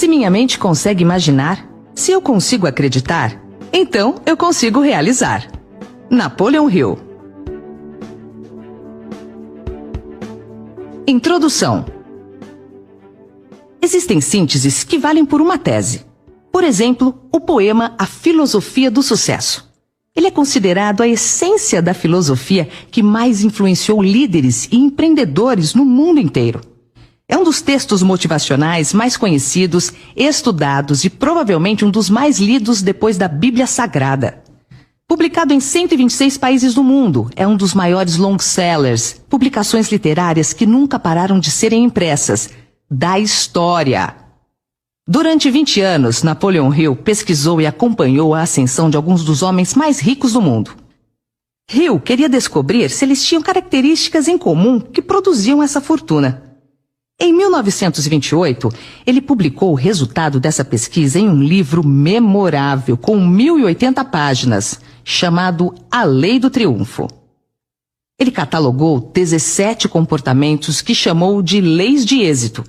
Se minha mente consegue imaginar, se eu consigo acreditar, então eu consigo realizar. Napoleon Hill. Introdução. Existem sínteses que valem por uma tese. Por exemplo, o poema A Filosofia do Sucesso. Ele é considerado a essência da filosofia que mais influenciou líderes e empreendedores no mundo inteiro. É um dos textos motivacionais mais conhecidos, estudados e provavelmente um dos mais lidos depois da Bíblia Sagrada. Publicado em 126 países do mundo, é um dos maiores long-sellers, publicações literárias que nunca pararam de serem impressas, da história. Durante 20 anos, Napoleon Hill pesquisou e acompanhou a ascensão de alguns dos homens mais ricos do mundo. Hill queria descobrir se eles tinham características em comum que produziam essa fortuna. Em 1928, ele publicou o resultado dessa pesquisa em um livro memorável com 1080 páginas, chamado A Lei do Triunfo. Ele catalogou 17 comportamentos que chamou de leis de êxito.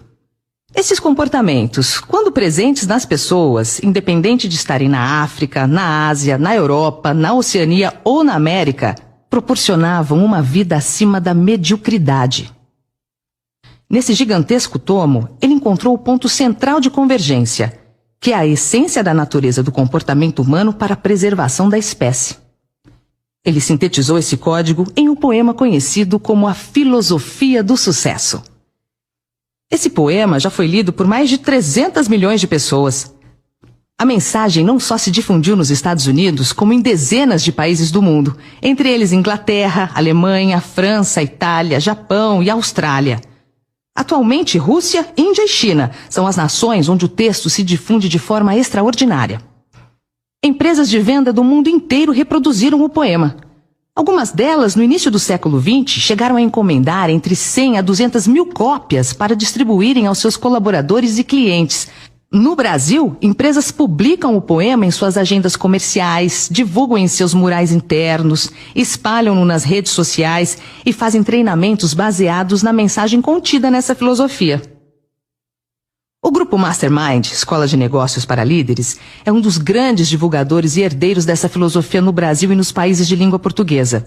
Esses comportamentos, quando presentes nas pessoas, independente de estarem na África, na Ásia, na Europa, na Oceania ou na América, proporcionavam uma vida acima da mediocridade. Nesse gigantesco tomo, ele encontrou o ponto central de convergência, que é a essência da natureza do comportamento humano para a preservação da espécie. Ele sintetizou esse código em um poema conhecido como A Filosofia do Sucesso. Esse poema já foi lido por mais de 300 milhões de pessoas. A mensagem não só se difundiu nos Estados Unidos, como em dezenas de países do mundo, entre eles Inglaterra, Alemanha, França, Itália, Japão e Austrália. Atualmente, Rússia, Índia e China são as nações onde o texto se difunde de forma extraordinária. Empresas de venda do mundo inteiro reproduziram o poema. Algumas delas, no início do século XX, chegaram a encomendar entre 100 a 200 mil cópias para distribuírem aos seus colaboradores e clientes. No Brasil, empresas publicam o poema em suas agendas comerciais, divulgam em seus murais internos, espalham-no nas redes sociais e fazem treinamentos baseados na mensagem contida nessa filosofia. O Grupo Mastermind, Escola de Negócios para Líderes, é um dos grandes divulgadores e herdeiros dessa filosofia no Brasil e nos países de língua portuguesa.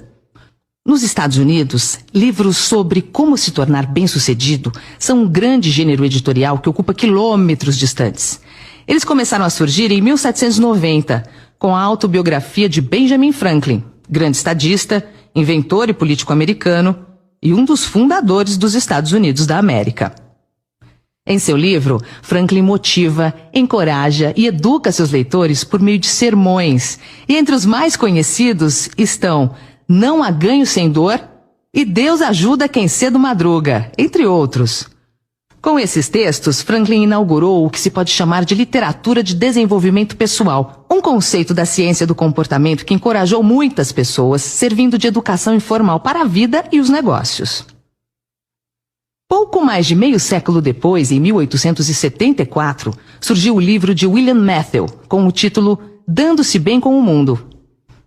Nos Estados Unidos, livros sobre como se tornar bem-sucedido são um grande gênero editorial que ocupa quilômetros distantes. Eles começaram a surgir em 1790, com a autobiografia de Benjamin Franklin, grande estadista, inventor e político americano e um dos fundadores dos Estados Unidos da América. Em seu livro, Franklin motiva, encoraja e educa seus leitores por meio de sermões, e entre os mais conhecidos estão Não há ganho sem dor e Deus ajuda quem cedo madruga, entre outros. Com esses textos, Franklin inaugurou o que se pode chamar de literatura de desenvolvimento pessoal, um conceito da ciência do comportamento que encorajou muitas pessoas, servindo de educação informal para a vida e os negócios. Pouco mais de meio século depois, em 1874, surgiu o livro de William Matthau, com o título Dando-se Bem com o Mundo.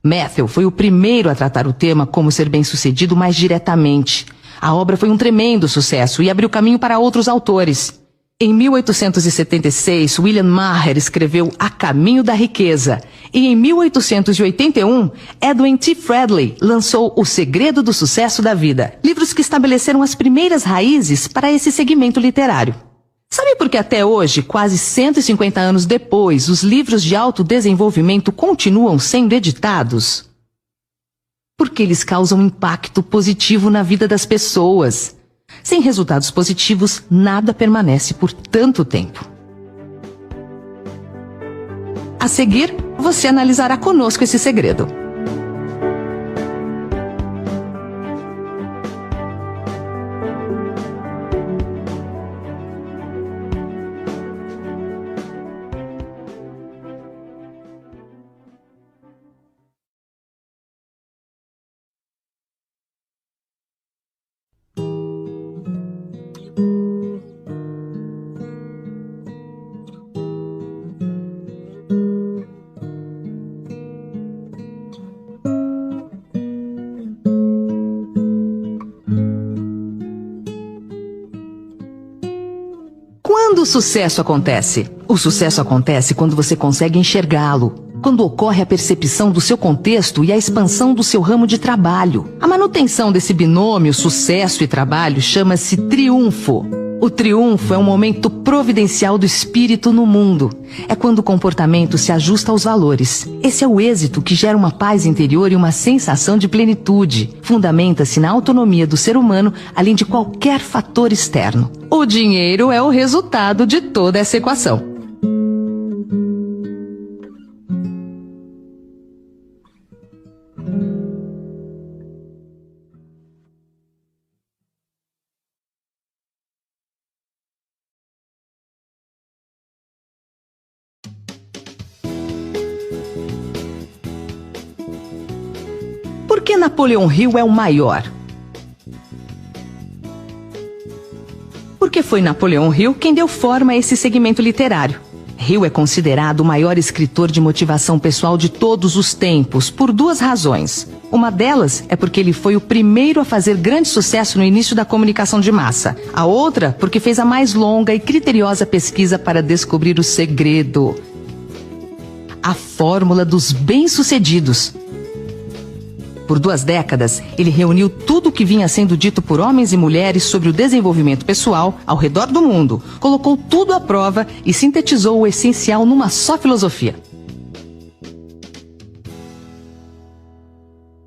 Matthau foi o primeiro a tratar o tema como ser bem-sucedido mais diretamente. A obra foi um tremendo sucesso e abriu caminho para outros autores. Em 1876, William Maher escreveu A Caminho da Riqueza. E em 1881, Edwin T. Friedley lançou O Segredo do Sucesso da Vida. Livros que estabeleceram as primeiras raízes para esse segmento literário. Sabe por que até hoje, quase 150 anos depois, os livros de autodesenvolvimento continuam sendo editados? Porque eles causam impacto positivo na vida das pessoas. Sem resultados positivos, nada permanece por tanto tempo. A seguir, você analisará conosco esse segredo. Quando o sucesso acontece? O sucesso acontece quando você consegue enxergá-lo, quando ocorre a percepção do seu contexto e a expansão do seu ramo de trabalho. A manutenção desse binômio sucesso e trabalho chama-se triunfo. O triunfo é um momento providencial do espírito no mundo. É quando o comportamento se ajusta aos valores. Esse é o êxito que gera uma paz interior e uma sensação de plenitude. Fundamenta-se na autonomia do ser humano, além de qualquer fator externo. O dinheiro é o resultado de toda essa equação. Por que Napoleão Hill é o maior? Porque foi Napoleão Hill quem deu forma a esse segmento literário. Hill é considerado o maior escritor de motivação pessoal de todos os tempos, por duas razões. Uma delas é porque ele foi o primeiro a fazer grande sucesso no início da comunicação de massa. A outra, porque fez a mais longa e criteriosa pesquisa para descobrir o segredo. A fórmula dos bem-sucedidos. Por 2 décadas, ele reuniu tudo o que vinha sendo dito por homens e mulheres sobre o desenvolvimento pessoal ao redor do mundo, colocou tudo à prova e sintetizou o essencial numa só filosofia.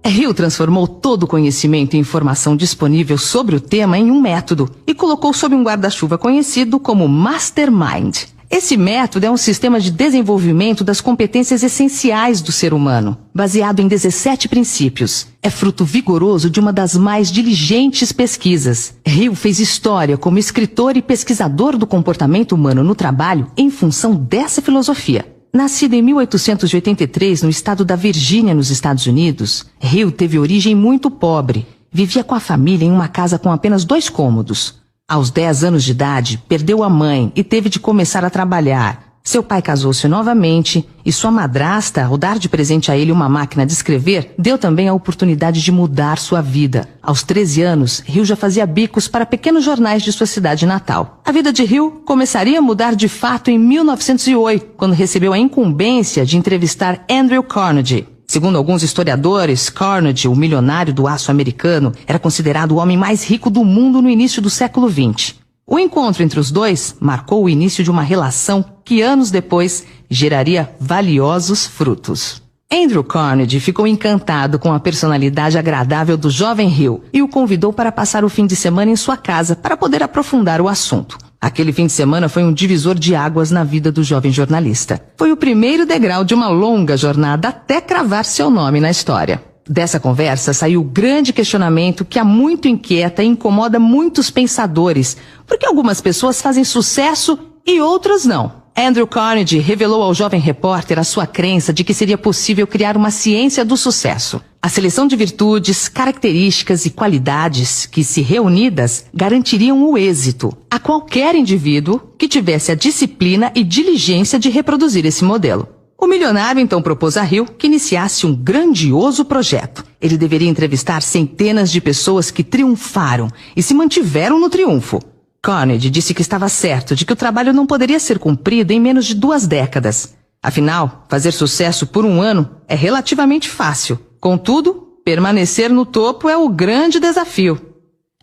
Hill transformou todo o conhecimento e informação disponível sobre o tema em um método e colocou sob um guarda-chuva conhecido como Mastermind. Esse método é um sistema de desenvolvimento das competências essenciais do ser humano, baseado em 17 princípios. É fruto vigoroso de uma das mais diligentes pesquisas. Hill fez história como escritor e pesquisador do comportamento humano no trabalho em função dessa filosofia. Nascido em 1883 no estado da Virgínia, nos Estados Unidos, Hill teve origem muito pobre. Vivia com a família em uma casa com apenas 2 cômodos. Aos 10 anos de idade, perdeu a mãe e teve de começar a trabalhar. Seu pai casou-se novamente e sua madrasta, ao dar de presente a ele uma máquina de escrever, deu também a oportunidade de mudar sua vida. Aos 13 anos, Hill já fazia bicos para pequenos jornais de sua cidade natal. A vida de Hill começaria a mudar de fato em 1908, quando recebeu a incumbência de entrevistar Andrew Carnegie. Segundo alguns historiadores, Carnegie, o milionário do aço americano, era considerado o homem mais rico do mundo no início do século XX. O encontro entre os dois marcou o início de uma relação que anos depois geraria valiosos frutos. Andrew Carnegie ficou encantado com a personalidade agradável do jovem Hill e o convidou para passar o fim de semana em sua casa para poder aprofundar o assunto. Aquele fim de semana foi um divisor de águas na vida do jovem jornalista. Foi o primeiro degrau de uma longa jornada até cravar seu nome na história. Dessa conversa saiu o grande questionamento que há muito inquieta e incomoda muitos pensadores, porque algumas pessoas fazem sucesso e outras não. Andrew Carnegie revelou ao jovem repórter a sua crença de que seria possível criar uma ciência do sucesso. A seleção de virtudes, características e qualidades que, se reunidas, garantiriam o êxito a qualquer indivíduo que tivesse a disciplina e diligência de reproduzir esse modelo. O milionário então propôs a Hill que iniciasse um grandioso projeto. Ele deveria entrevistar centenas de pessoas que triunfaram e se mantiveram no triunfo. Carnegie disse que estava certo de que o trabalho não poderia ser cumprido em menos de 2 décadas. Afinal, fazer sucesso por 1 ano é relativamente fácil. Contudo, permanecer no topo é o grande desafio.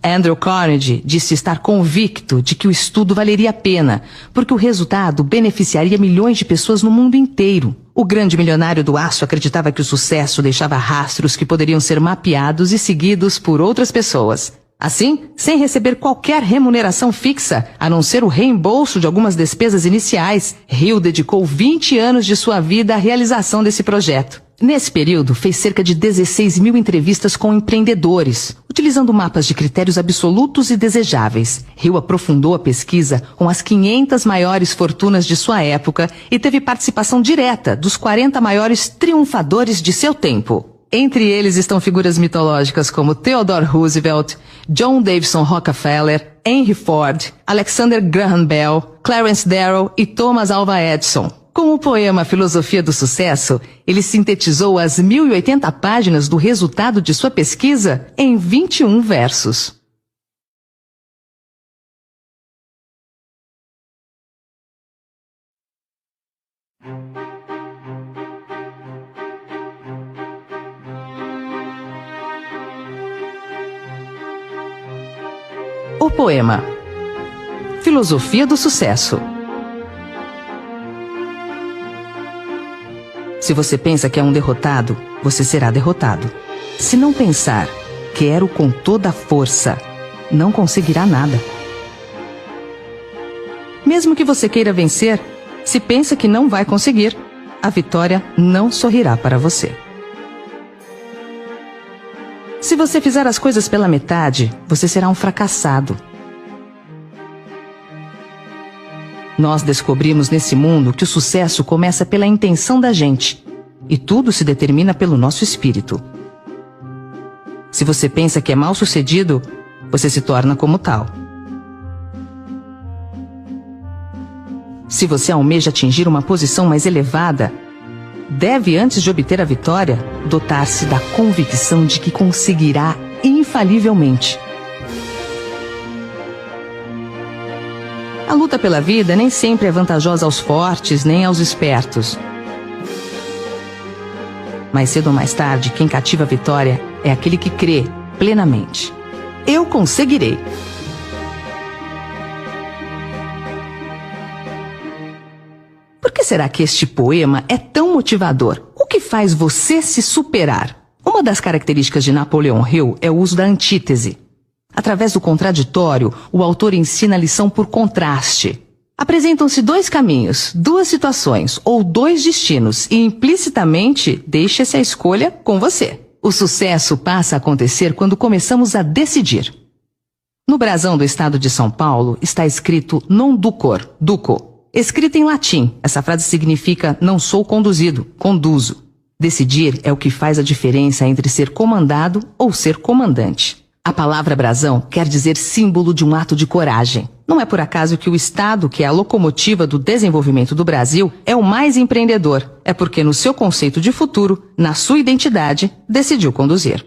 Andrew Carnegie disse estar convicto de que o estudo valeria a pena, porque o resultado beneficiaria milhões de pessoas no mundo inteiro. O grande milionário do aço acreditava que o sucesso deixava rastros que poderiam ser mapeados e seguidos por outras pessoas. Assim, sem receber qualquer remuneração fixa, a não ser o reembolso de algumas despesas iniciais, Hill dedicou 20 anos de sua vida à realização desse projeto. Nesse período, fez cerca de 16 mil entrevistas com empreendedores, utilizando mapas de critérios absolutos e desejáveis. Hill aprofundou a pesquisa com as 500 maiores fortunas de sua época e teve participação direta dos 40 maiores triunfadores de seu tempo. Entre eles estão figuras mitológicas como Theodore Roosevelt, John Davison Rockefeller, Henry Ford, Alexander Graham Bell, Clarence Darrow e Thomas Alva Edison. Com o poema Filosofia do Sucesso, ele sintetizou as 1080 páginas do resultado de sua pesquisa em 21 versos. O poema Filosofia do Sucesso. Se você pensa que é um derrotado, você será derrotado. Se não pensar, quero com toda a força, não conseguirá nada. Mesmo que você queira vencer, se pensa que não vai conseguir, a vitória não sorrirá para você. Se você fizer as coisas pela metade, você será um fracassado. Nós descobrimos nesse mundo que o sucesso começa pela intenção da gente, e tudo se determina pelo nosso espírito. Se você pensa que é mal-sucedido, você se torna como tal. Se você almeja atingir uma posição mais elevada, deve, antes de obter a vitória, dotar-se da convicção de que conseguirá infalivelmente. A luta pela vida nem sempre é vantajosa aos fortes nem aos espertos. Mais cedo ou mais tarde, quem cativa a vitória é aquele que crê plenamente. Eu conseguirei. Por que será que este poema é tão motivador? O que faz você se superar? Uma das características de Napoleão Hill é o uso da antítese. Através do contraditório, o autor ensina a lição por contraste. Apresentam-se dois caminhos, duas situações ou dois destinos e implicitamente deixa-se a escolha com você. O sucesso passa a acontecer quando começamos a decidir. No brasão do estado de São Paulo está escrito non ducor, duco. Escrita em latim, essa frase significa não sou conduzido, conduzo. Decidir é o que faz a diferença entre ser comandado ou ser comandante. A palavra brasão quer dizer símbolo de um ato de coragem. Não é por acaso que o Estado, que é a locomotiva do desenvolvimento do Brasil, é o mais empreendedor. É porque no seu conceito de futuro, na sua identidade, decidiu conduzir.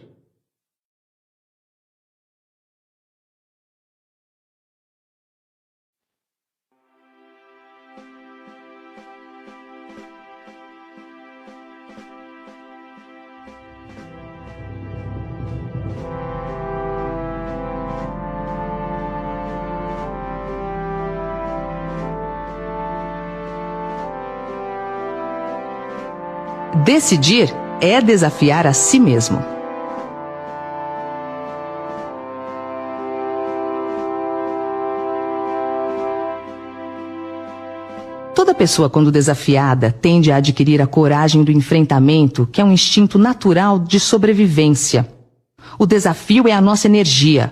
Decidir é desafiar a si mesmo. Toda pessoa, quando desafiada, tende a adquirir a coragem do enfrentamento, que é um instinto natural de sobrevivência. O desafio é a nossa energia.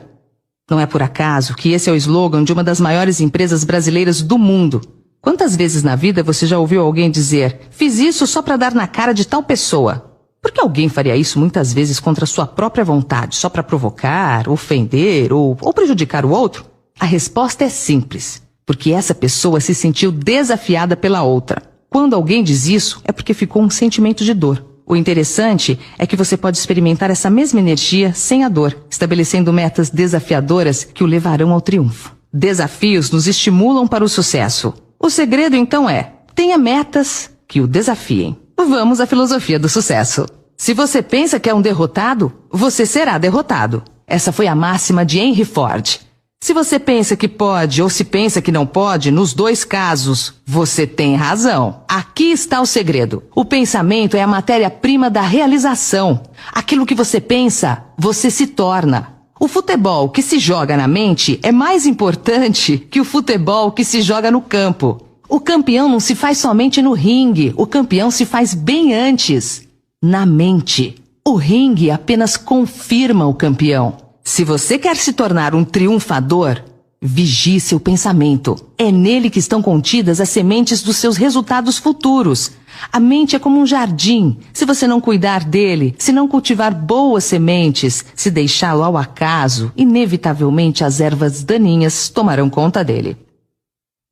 Não é por acaso que esse é o slogan de uma das maiores empresas brasileiras do mundo. Quantas vezes na vida você já ouviu alguém dizer: fiz isso só para dar na cara de tal pessoa? Por que alguém faria isso muitas vezes contra sua própria vontade, só para provocar, ofender ou prejudicar o outro? A resposta é simples, porque essa pessoa se sentiu desafiada pela outra. Quando alguém diz isso, é porque ficou um sentimento de dor. O interessante é que você pode experimentar essa mesma energia sem a dor, estabelecendo metas desafiadoras que o levarão ao triunfo. Desafios nos estimulam para o sucesso. O segredo, então, é: tenha metas que o desafiem. Vamos à filosofia do sucesso. Se você pensa que é um derrotado, você será derrotado. Essa foi a máxima de Henry Ford. Se você pensa que pode ou se pensa que não pode, nos dois casos, você tem razão. Aqui está o segredo. O pensamento é a matéria-prima da realização. Aquilo que você pensa, você se torna. O futebol que se joga na mente é mais importante que o futebol que se joga no campo. O campeão não se faz somente no ringue, o campeão se faz bem antes, na mente. O ringue apenas confirma o campeão. Se você quer se tornar um triunfador, vigie seu pensamento. É nele que estão contidas as sementes dos seus resultados futuros. A mente é como um jardim. Se você não cuidar dele, se não cultivar boas sementes, se deixá-lo ao acaso, inevitavelmente as ervas daninhas tomarão conta dele.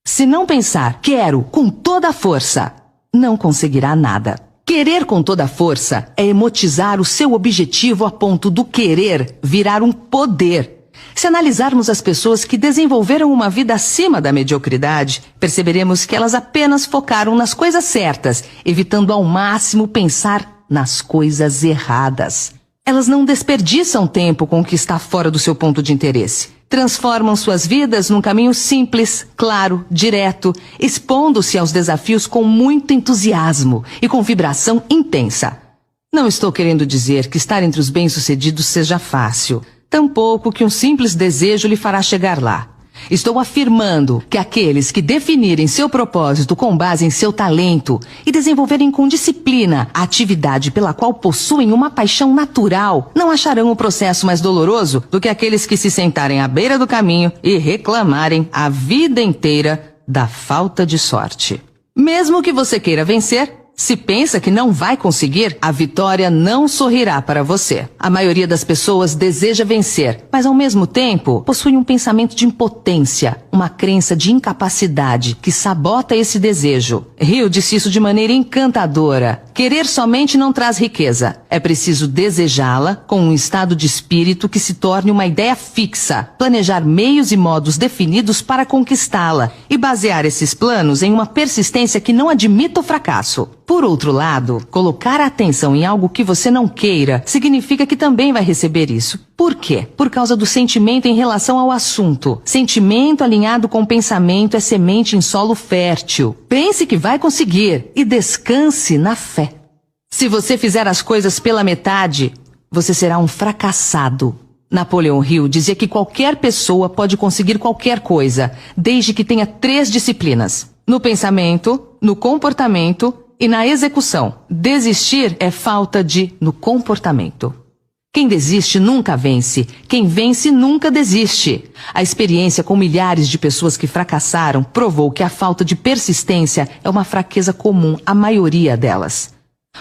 Se não pensar, quero, com toda a força, não conseguirá nada. Querer com toda a força é emotizar o seu objetivo a ponto do querer virar um poder. Se analisarmos as pessoas que desenvolveram uma vida acima da mediocridade, perceberemos que elas apenas focaram nas coisas certas, evitando ao máximo pensar nas coisas erradas. Elas não desperdiçam tempo com o que está fora do seu ponto de interesse. Transformam suas vidas num caminho simples, claro, direto, expondo-se aos desafios com muito entusiasmo e com vibração intensa. Não estou querendo dizer que estar entre os bem-sucedidos seja fácil, tampouco que um simples desejo lhe fará chegar lá. Estou afirmando que aqueles que definirem seu propósito com base em seu talento e desenvolverem com disciplina a atividade pela qual possuem uma paixão natural, não acharão o processo mais doloroso do que aqueles que se sentarem à beira do caminho e reclamarem a vida inteira da falta de sorte. Mesmo que você queira vencer, se pensa que não vai conseguir, a vitória não sorrirá para você. A maioria das pessoas deseja vencer, mas ao mesmo tempo possui um pensamento de impotência, uma crença de incapacidade que sabota esse desejo. Hill disse isso de maneira encantadora. Querer somente não traz riqueza. É preciso desejá-la com um estado de espírito que se torne uma ideia fixa, planejar meios e modos definidos para conquistá-la e basear esses planos em uma persistência que não admita o fracasso. Por outro lado, colocar a atenção em algo que você não queira significa que também vai receber isso. Por quê? Por causa do sentimento em relação ao assunto. Sentimento alinhado com pensamento é semente em solo fértil. Pense que vai conseguir e descanse na fé. Se você fizer as coisas pela metade, você será um fracassado. Napoleão Hill dizia que qualquer pessoa pode conseguir qualquer coisa, desde que tenha 3 disciplinas: no pensamento, no comportamento e na execução. Desistir é falta no comportamento. Quem desiste nunca vence. Quem vence nunca desiste. A experiência com milhares de pessoas que fracassaram provou que a falta de persistência é uma fraqueza comum à maioria delas.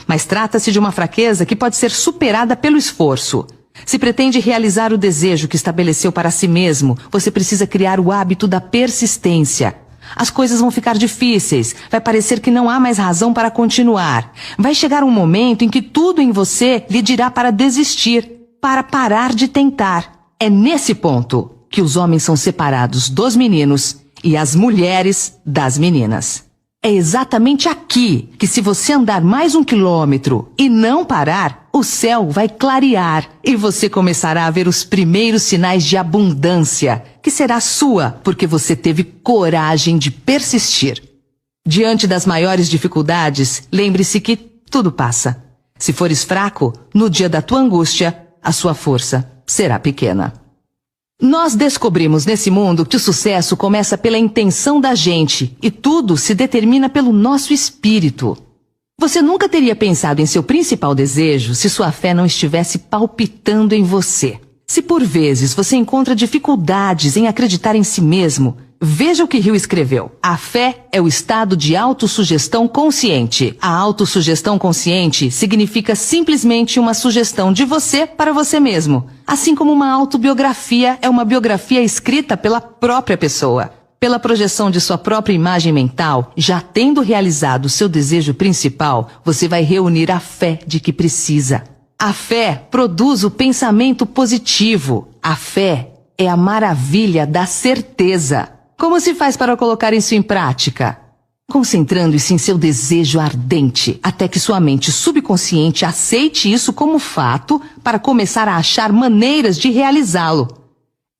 Mas trata-se de uma fraqueza que pode ser superada pelo esforço. Se pretende realizar o desejo que estabeleceu para si mesmo, você precisa criar o hábito da persistência. As coisas vão ficar difíceis, vai parecer que não há mais razão para continuar. Vai chegar um momento em que tudo em você lhe dirá para desistir, para parar de tentar. É nesse ponto que os homens são separados dos meninos e as mulheres das meninas. É exatamente aqui que, se você andar mais 1 quilômetro e não parar, o céu vai clarear e você começará a ver os primeiros sinais de abundância, que será sua porque você teve coragem de persistir. Diante das maiores dificuldades, lembre-se que tudo passa. Se fores fraco, no dia da tua angústia, a sua força será pequena. Nós descobrimos nesse mundo que o sucesso começa pela intenção da gente e tudo se determina pelo nosso espírito. Você nunca teria pensado em seu principal desejo se sua fé não estivesse palpitando em você. Se por vezes você encontra dificuldades em acreditar em si mesmo, veja o que Hill escreveu. A fé é o estado de autossugestão consciente. A autossugestão consciente significa simplesmente uma sugestão de você para você mesmo. Assim como uma autobiografia é uma biografia escrita pela própria pessoa. Pela projeção de sua própria imagem mental, já tendo realizado seu desejo principal, você vai reunir a fé de que precisa. A fé produz o pensamento positivo. A fé é a maravilha da certeza. Como se faz para colocar isso em prática? Concentrando-se em seu desejo ardente, até que sua mente subconsciente aceite isso como fato para começar a achar maneiras de realizá-lo.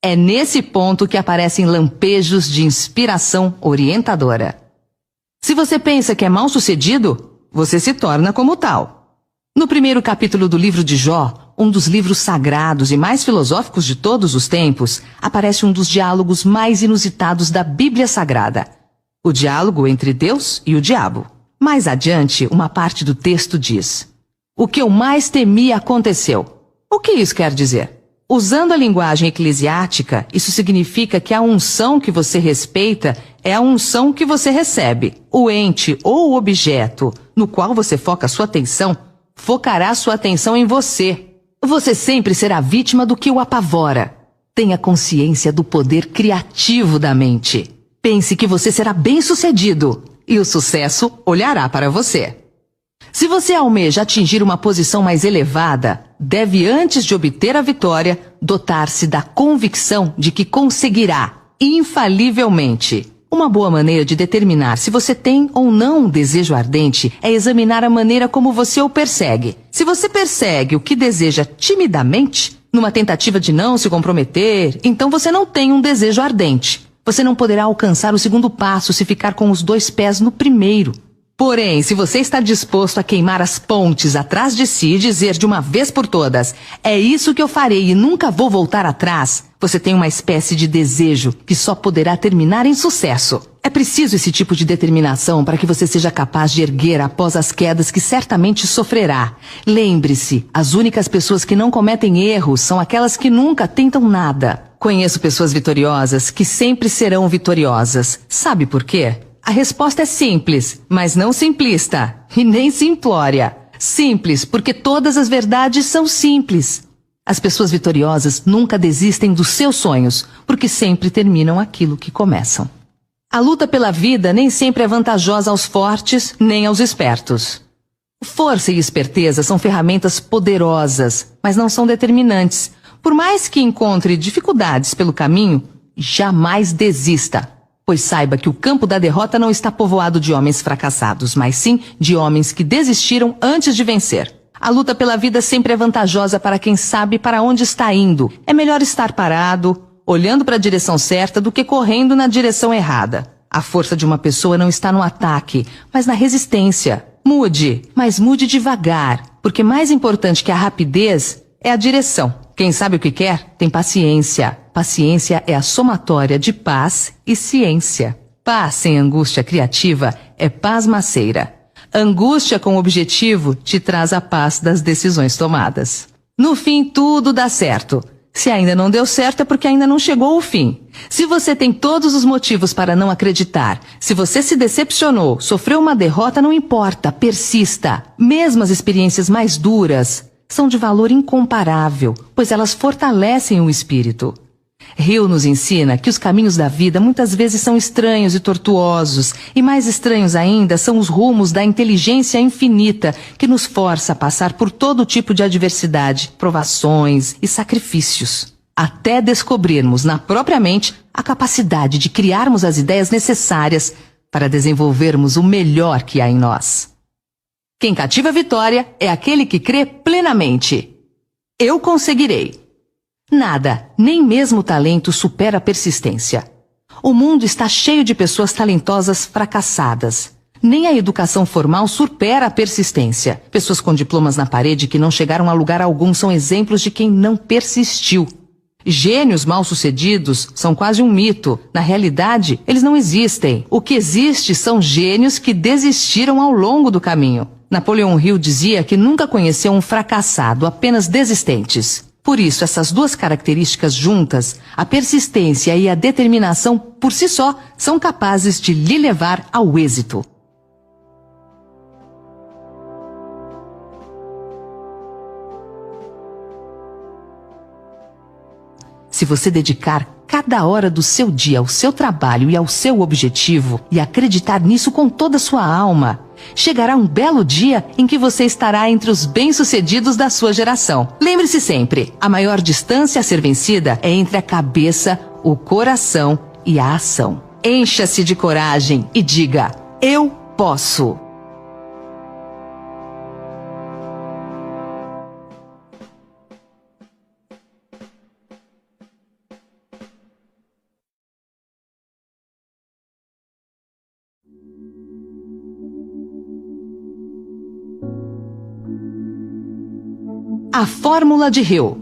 É nesse ponto que aparecem lampejos de inspiração orientadora. Se você pensa que é mal-sucedido, você se torna como tal. No primeiro capítulo do livro de Jó, um dos livros sagrados e mais filosóficos de todos os tempos, aparece um dos diálogos mais inusitados da Bíblia Sagrada. O diálogo entre Deus e o diabo. Mais adiante, uma parte do texto diz: "O que eu mais temi aconteceu." O que isso quer dizer? Usando a linguagem eclesiástica, isso significa que a unção que você respeita é a unção que você recebe. O ente ou o objeto no qual você foca sua atenção, focará sua atenção em você. Você sempre será vítima do que o apavora. Tenha consciência do poder criativo da mente. Pense que você será bem-sucedido e o sucesso olhará para você. Se você almeja atingir uma posição mais elevada, deve, antes de obter a vitória, dotar-se da convicção de que conseguirá, infalivelmente. Uma boa maneira de determinar se você tem ou não um desejo ardente é examinar a maneira como você o persegue. Se você persegue o que deseja timidamente, Numa tentativa de não se comprometer, então você não tem um desejo ardente. Você não poderá alcançar o segundo passo se ficar com os 2 pés no primeiro. Porém, se você está disposto a queimar as pontes atrás de si e dizer de uma vez por todas, é isso que eu farei e nunca vou voltar atrás, você tem uma espécie de desejo que só poderá terminar em sucesso. É preciso esse tipo de determinação para que você seja capaz de erguer após as quedas que certamente sofrerá. Lembre-se, as únicas pessoas que não cometem erros são aquelas que nunca tentam nada. Conheço pessoas vitoriosas que sempre serão vitoriosas. Sabe por quê? A resposta é simples, mas não simplista, e nem simplória. Simples, porque todas as verdades são simples. As pessoas vitoriosas nunca desistem dos seus sonhos, porque sempre terminam aquilo que começam. A luta pela vida nem sempre é vantajosa aos fortes, nem aos espertos. Força e esperteza são ferramentas poderosas, mas não são determinantes. Por mais que encontre dificuldades pelo caminho, jamais desista. Pois saiba que o campo da derrota não está povoado de homens fracassados, mas sim de homens que desistiram antes de vencer. A luta pela vida sempre é vantajosa para quem sabe para onde está indo. É melhor estar parado, olhando para a direção certa, do que correndo na direção errada. A força de uma pessoa não está no ataque, mas na resistência. Mude, mas mude devagar, porque mais importante que a rapidez é a direção. Quem sabe o que quer, tem paciência. Paciência é a somatória de paz e ciência. Paz sem angústia criativa é pasmaceira. Angústia com objetivo te traz a paz das decisões tomadas. No fim, tudo dá certo. Se ainda não deu certo, é porque ainda não chegou o fim. Se você tem todos os motivos para não acreditar, se você se decepcionou, sofreu uma derrota, não importa, persista. Mesmo as experiências mais duras são de valor incomparável, pois elas fortalecem o espírito. Hill nos ensina que os caminhos da vida muitas vezes são estranhos e tortuosos, e mais estranhos ainda são os rumos da inteligência infinita que nos força a passar por todo tipo de adversidade, provações e sacrifícios, até descobrirmos na própria mente a capacidade de criarmos as ideias necessárias para desenvolvermos o melhor que há em nós. Quem cativa a vitória é aquele que crê plenamente. Eu conseguirei. Nada, nem mesmo o talento, supera a persistência. O mundo está cheio de pessoas talentosas fracassadas. Nem a educação formal supera a persistência. Pessoas com diplomas na parede que não chegaram a lugar algum são exemplos de quem não persistiu. Gênios mal-sucedidos são quase um mito. Na realidade, eles não existem. O que existe são gênios que desistiram ao longo do caminho. Napoleão Hill dizia que nunca conheceu um fracassado, apenas desistentes. Por isso, essas duas características juntas, a persistência e a determinação por si só, são capazes de lhe levar ao êxito. Se você dedicar cada hora do seu dia ao seu trabalho e ao seu objetivo, e acreditar nisso com toda a sua alma, chegará um belo dia em que você estará entre os bem-sucedidos da sua geração. Lembre-se sempre, a maior distância a ser vencida é entre a cabeça, o coração e a ação. Encha-se de coragem e diga, eu posso. A fórmula de Hill.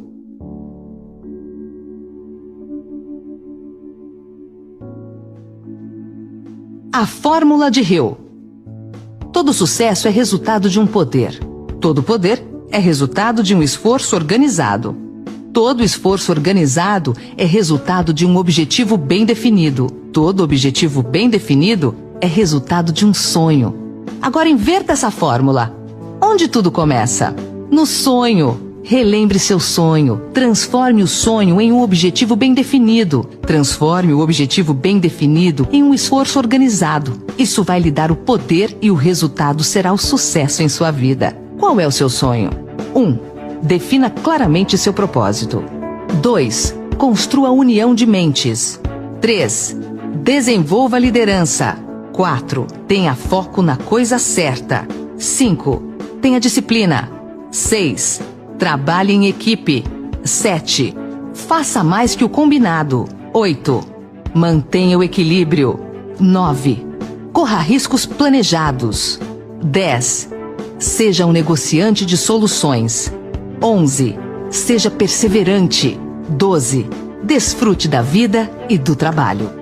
A fórmula de Hill. Todo sucesso é resultado de um poder. Todo poder é resultado de um esforço organizado. Todo esforço organizado é resultado de um objetivo bem definido. Todo objetivo bem definido é resultado de um sonho. Agora inverta essa fórmula. Onde tudo começa? No sonho. Relembre seu sonho. Transforme o sonho em um objetivo bem definido. Transforme o objetivo bem definido em um esforço organizado. Isso vai lhe dar o poder e o resultado será o sucesso em sua vida. Qual é o seu sonho? 1. Defina claramente seu propósito. 2. Construa união de mentes. 3. Desenvolva a liderança. 4. Tenha foco na coisa certa. 5. Tenha disciplina. 6. Trabalhe em equipe. 7. Faça mais que o combinado. 8. Mantenha o equilíbrio. 9. Corra riscos planejados. 10. Seja um negociante de soluções. 11. Seja perseverante. 12. Desfrute da vida e do trabalho.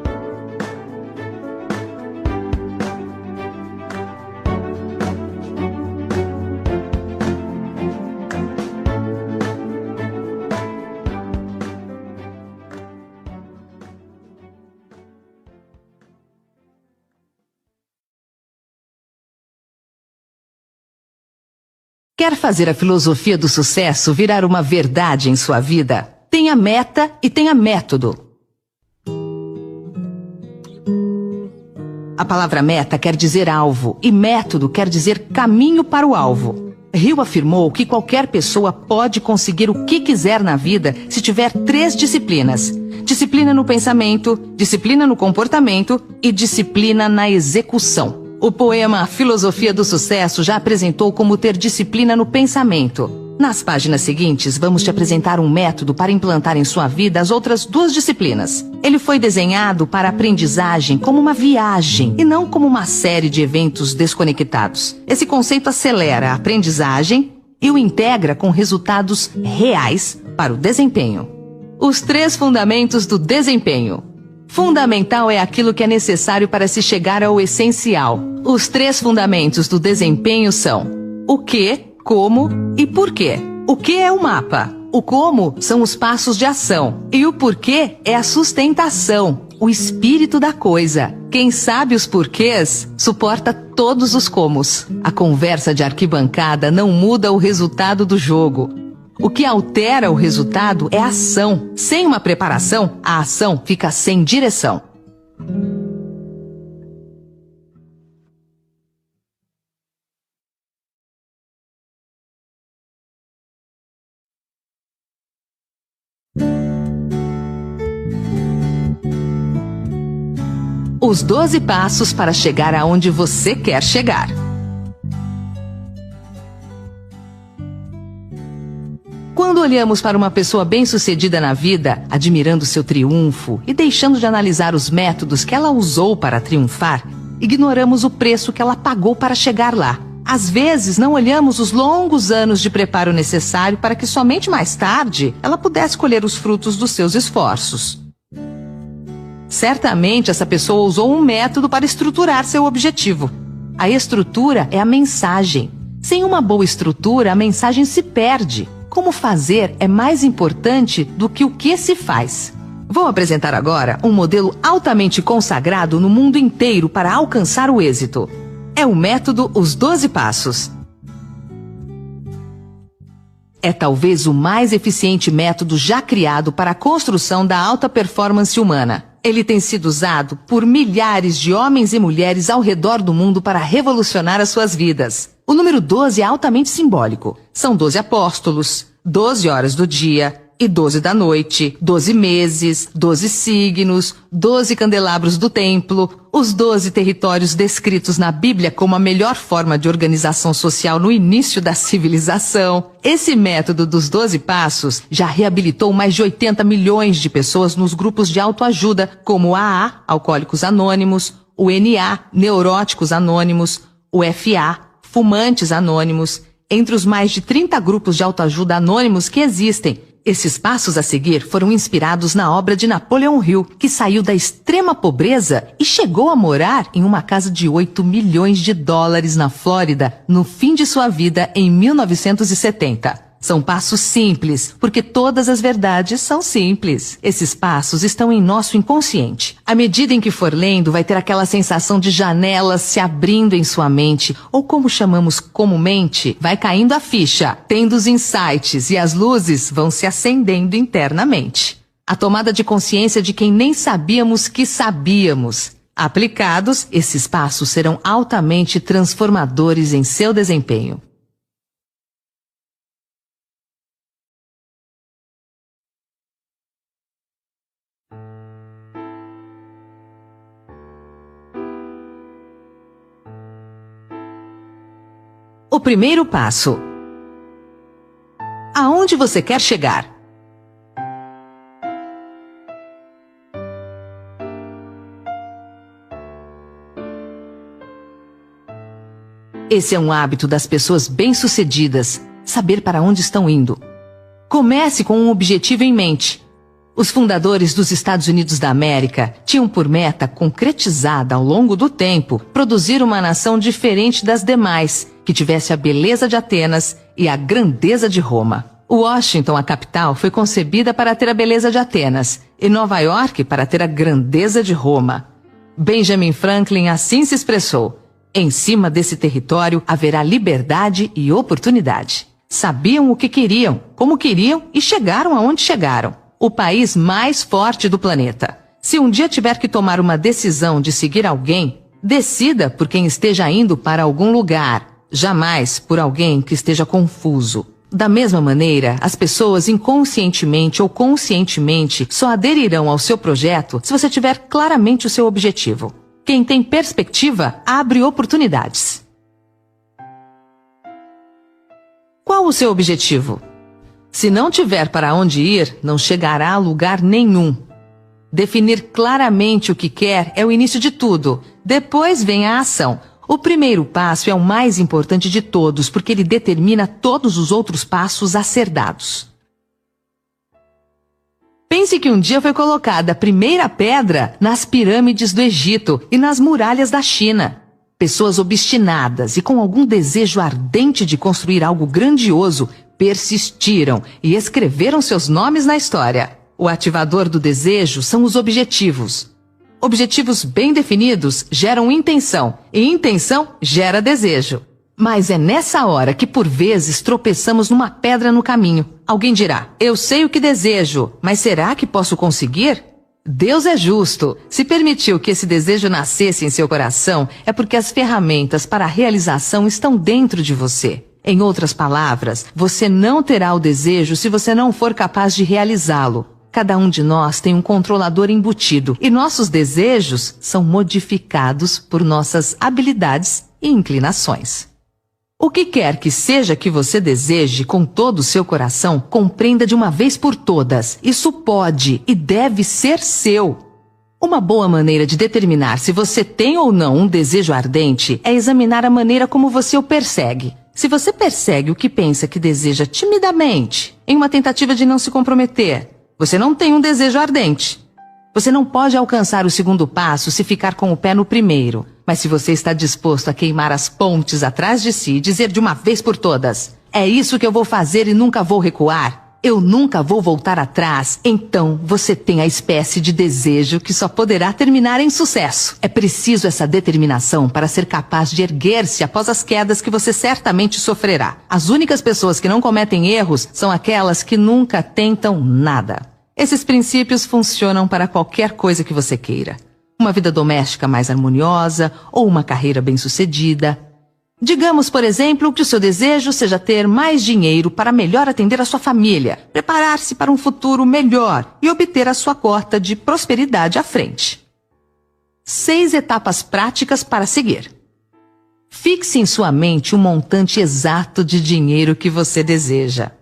Quer fazer a filosofia do sucesso virar uma verdade em sua vida? Tenha meta e tenha método. A palavra meta quer dizer alvo e método quer dizer caminho para o alvo. Hill afirmou que qualquer pessoa pode conseguir o que quiser na vida se tiver 3 disciplinas: disciplina no pensamento, disciplina no comportamento e disciplina na execução. O poema A Filosofia do Sucesso já apresentou como ter disciplina no pensamento. Nas páginas seguintes, vamos te apresentar um método para implantar em sua vida as outras 2 disciplinas. Ele foi desenhado para a aprendizagem como uma viagem e não como uma série de eventos desconectados. Esse conceito acelera a aprendizagem e o integra com resultados reais para o desempenho. Os 3 fundamentos do desempenho. Fundamental é aquilo que é necessário para se chegar ao essencial. Os 3 fundamentos do desempenho são o que, como e porquê. O que é o mapa? O como são os passos de ação. E o porquê é a sustentação, o espírito da coisa. Quem sabe os porquês, suporta todos os comos. A conversa de arquibancada não muda o resultado do jogo. O que altera o resultado é a ação. Sem uma preparação, a ação fica sem direção. Os 12 passos para chegar aonde você quer chegar. Quando olhamos para uma pessoa bem-sucedida na vida, admirando seu triunfo e deixando de analisar os métodos que ela usou para triunfar, ignoramos o preço que ela pagou para chegar lá. Às vezes, não olhamos os longos anos de preparo necessário para que somente mais tarde ela pudesse colher os frutos dos seus esforços. Certamente, essa pessoa usou um método para estruturar seu objetivo. A estrutura é a mensagem. Sem uma boa estrutura, a mensagem se perde. Como fazer é mais importante do que o que se faz. Vou apresentar agora um modelo altamente consagrado no mundo inteiro para alcançar o êxito. É o método Os 12 Passos. É talvez o mais eficiente método já criado para a construção da alta performance humana. Ele tem sido usado por milhares de homens e mulheres ao redor do mundo para revolucionar as suas vidas. O número 12 é altamente simbólico. São 12 apóstolos, 12 horas do dia e 12 da noite, 12 meses, 12 signos, 12 candelabros do templo, os 12 territórios descritos na Bíblia como a melhor forma de organização social no início da civilização. Esse método dos 12 passos já reabilitou mais de 80 milhões de pessoas nos grupos de autoajuda, como o AA, Alcoólicos Anônimos, o NA, Neuróticos Anônimos, o FA, Fumantes Anônimos, entre os mais de 30 grupos de autoajuda anônimos que existem. Esses passos a seguir foram inspirados na obra de Napoleão Hill, que saiu da extrema pobreza e chegou a morar em uma casa de 8 milhões de dólares na Flórida no fim de sua vida em 1970. São passos simples, porque todas as verdades são simples. Esses passos estão em nosso inconsciente. À medida em que for lendo, vai ter aquela sensação de janelas se abrindo em sua mente, ou como chamamos comumente, vai caindo a ficha, tendo os insights e as luzes vão se acendendo internamente. A tomada de consciência de quem nem sabíamos que sabíamos. Aplicados, esses passos serão altamente transformadores em seu desempenho. O primeiro passo. Aonde você quer chegar? Esse é um hábito das pessoas bem-sucedidas, saber para onde estão indo. Comece com um objetivo em mente. Os fundadores dos Estados Unidos da América tinham por meta, concretizada ao longo do tempo, produzir uma nação diferente das demais, que tivesse a beleza de Atenas e a grandeza de Roma. Washington, a capital, foi concebida para ter a beleza de Atenas, e Nova York para ter a grandeza de Roma. Benjamin Franklin assim se expressou: em cima desse território haverá liberdade e oportunidade. Sabiam o que queriam, como queriam e chegaram aonde chegaram. O país mais forte do planeta. Se um dia tiver que tomar uma decisão de seguir alguém, decida por quem esteja indo para algum lugar, jamais por alguém que esteja confuso. Da mesma maneira, as pessoas inconscientemente ou conscientemente só aderirão ao seu projeto se você tiver claramente o seu objetivo. Quem tem perspectiva abre oportunidades. Qual o seu objetivo? Se não tiver para onde ir, não chegará a lugar nenhum. Definir claramente o que quer é o início de tudo. Depois vem a ação. O primeiro passo é o mais importante de todos, porque ele determina todos os outros passos a ser dados. Pense que um dia foi colocada a primeira pedra nas pirâmides do Egito e nas muralhas da China. Pessoas obstinadas e com algum desejo ardente de construir algo grandioso persistiram e escreveram seus nomes na história. O ativador do desejo são os objetivos. Objetivos bem definidos geram intenção, e intenção gera desejo. Mas é nessa hora que por vezes tropeçamos numa pedra no caminho. Alguém dirá: eu sei o que desejo, mas será que posso conseguir? Deus é justo. Se permitiu que esse desejo nascesse em seu coração, é porque as ferramentas para a realização estão dentro de você. Em outras palavras, você não terá o desejo se você não for capaz de realizá-lo. Cada um de nós tem um controlador embutido e nossos desejos são modificados por nossas habilidades e inclinações. O que quer que seja que você deseje com todo o seu coração, compreenda de uma vez por todas. Isso pode e deve ser seu. Uma boa maneira de determinar se você tem ou não um desejo ardente é examinar a maneira como você o persegue. Se você persegue o que pensa que deseja timidamente, em uma tentativa de não se comprometer, você não tem um desejo ardente. Você não pode alcançar o segundo passo se ficar com o pé no primeiro. Mas se você está disposto a queimar as pontes atrás de si e dizer de uma vez por todas: é isso que eu vou fazer e nunca vou recuar, eu nunca vou voltar atrás, então você tem a espécie de desejo que só poderá terminar em sucesso. É preciso essa determinação para ser capaz de erguer-se após as quedas que você certamente sofrerá. As únicas pessoas que não cometem erros são aquelas que nunca tentam nada. Esses princípios funcionam para qualquer coisa que você queira. Uma vida doméstica mais harmoniosa ou uma carreira bem-sucedida. Digamos, por exemplo, que o seu desejo seja ter mais dinheiro para melhor atender a sua família, preparar-se para um futuro melhor e obter a sua cota de prosperidade à frente. 6 etapas práticas para seguir. Fixe em sua mente o montante exato de dinheiro que você deseja.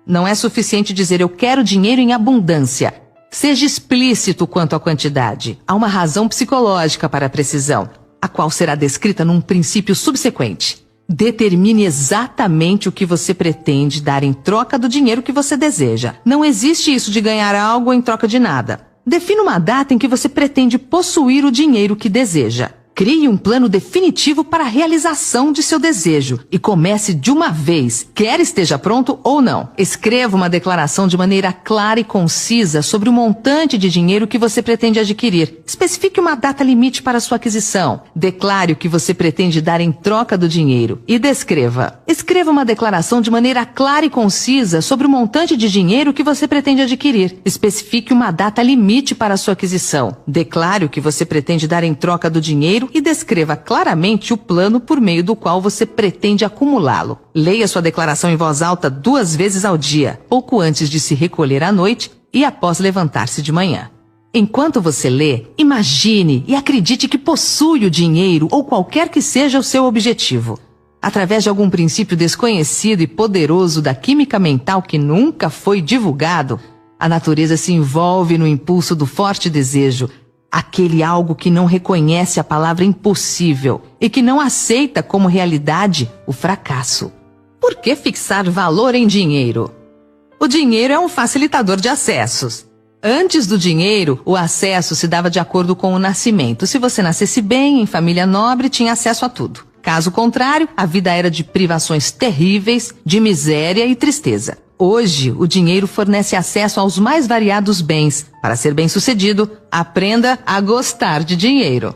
Não é suficiente dizer eu quero dinheiro em abundância. Seja explícito quanto à quantidade. Há uma razão psicológica para a precisão, a qual será descrita num princípio subsequente. Determine exatamente o que você pretende dar em troca do dinheiro que você deseja. Não existe isso de ganhar algo em troca de nada. Defina uma data em que você pretende possuir o dinheiro que deseja. Crie um plano definitivo para a realização de seu desejo e comece de uma vez, quer esteja pronto ou não. Escreva uma declaração de maneira clara e concisa sobre o montante de dinheiro que você pretende adquirir. Especifique uma data limite para sua aquisição. Declare o que você pretende dar em troca do dinheiro e descreva. Escreva uma declaração de maneira clara e concisa sobre o montante de dinheiro que você pretende adquirir. Especifique uma data limite para sua aquisição. Declare o que você pretende dar em troca do dinheiro e descreva claramente o plano por meio do qual você pretende acumulá-lo. Leia sua declaração em voz alta 2 vezes ao dia, pouco antes de se recolher à noite e após levantar-se de manhã. Enquanto você lê, imagine e acredite que possui o dinheiro ou qualquer que seja o seu objetivo. Através de algum princípio desconhecido e poderoso da química mental que nunca foi divulgado, a natureza se envolve no impulso do forte desejo, Aquele algo que não reconhece a palavra impossível e que não aceita como realidade o fracasso. Por que fixar valor em dinheiro? O dinheiro é um facilitador de acessos. Antes do dinheiro, o acesso se dava de acordo com o nascimento. Se você nascesse bem, em família nobre, tinha acesso a tudo. Caso contrário, a vida era de privações terríveis, de miséria e tristeza. Hoje, o dinheiro fornece acesso aos mais variados bens. Para ser bem-sucedido, aprenda a gostar de dinheiro.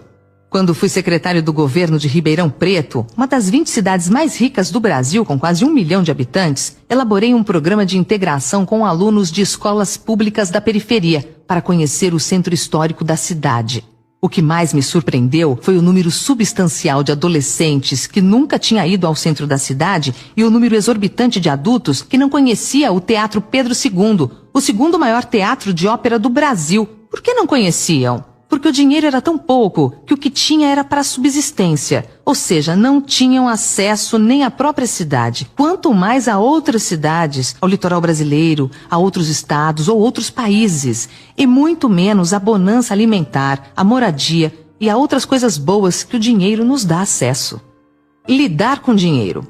Quando fui secretário do governo de Ribeirão Preto, uma das 20 cidades mais ricas do Brasil, com quase 1 milhão de habitantes, elaborei um programa de integração com alunos de escolas públicas da periferia para conhecer o centro histórico da cidade. O que mais me surpreendeu foi o número substancial de adolescentes que nunca tinha ido ao centro da cidade e o número exorbitante de adultos que não conhecia o Teatro Pedro II, o segundo maior teatro de ópera do Brasil. Por que não conheciam? Porque o dinheiro era tão pouco que o que tinha era para subsistência, ou seja, não tinham acesso nem à própria cidade, quanto mais a outras cidades, ao litoral brasileiro, a outros estados ou outros países, e muito menos à bonança alimentar, à moradia e a outras coisas boas que o dinheiro nos dá acesso. Lidar com dinheiro.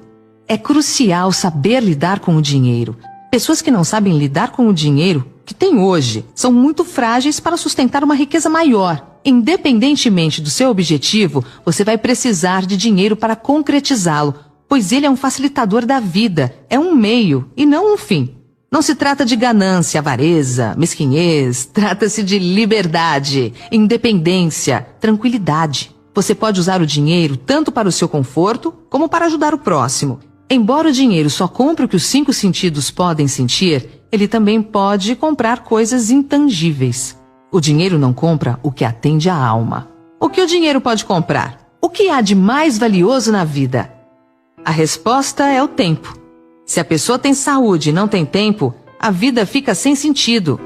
É crucial saber lidar com o dinheiro. Pessoas que não sabem lidar com o dinheiro que tem hoje são muito frágeis para sustentar uma riqueza maior. Independentemente do seu objetivo, você vai precisar de dinheiro para concretizá-lo, pois ele é um facilitador da vida, é um meio e não um fim. Não se trata de ganância, avareza, mesquinhez, trata-se de liberdade, independência, tranquilidade. Você pode usar o dinheiro tanto para o seu conforto como para ajudar o próximo. Embora o dinheiro só compre o que os 5 sentidos podem sentir, ele também pode comprar coisas intangíveis. O dinheiro não compra o que atende à alma. O que o dinheiro pode comprar? O que há de mais valioso na vida? A resposta é o tempo. Se a pessoa tem saúde e não tem tempo, a vida fica sem sentido.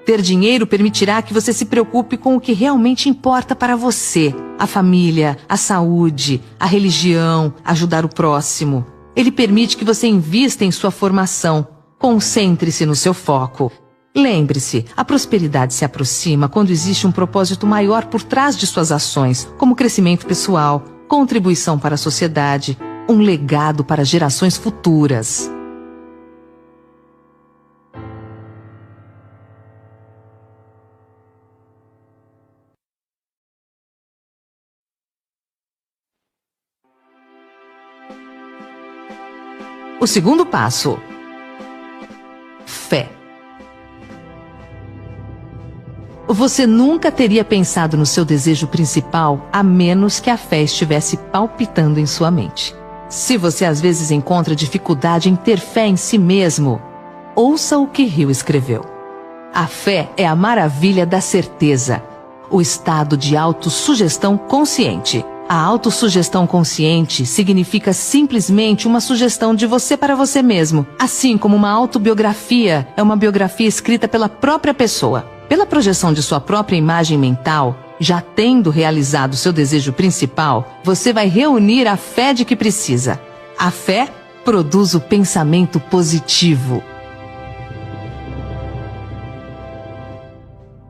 Ter dinheiro permitirá que você se preocupe com o que realmente importa para você: a família, a saúde, a religião, ajudar o próximo. Ele permite que você invista em sua formação. Concentre-se no seu foco. Lembre-se, a prosperidade se aproxima quando existe um propósito maior por trás de suas ações, como crescimento pessoal, contribuição para a sociedade, um legado para gerações futuras. O segundo passo: fé. Você nunca teria pensado no seu desejo principal a menos que a fé estivesse palpitando em sua mente. Se você às vezes encontra dificuldade em ter fé em si mesmo, ouça o que Hill escreveu. A fé é a maravilha da certeza, o estado de autossugestão consciente. A autossugestão consciente significa simplesmente uma sugestão de você para você mesmo, assim como uma autobiografia é uma biografia escrita pela própria pessoa. Pela projeção de sua própria imagem mental, já tendo realizado seu desejo principal, você vai reunir a fé de que precisa. A fé produz o pensamento positivo.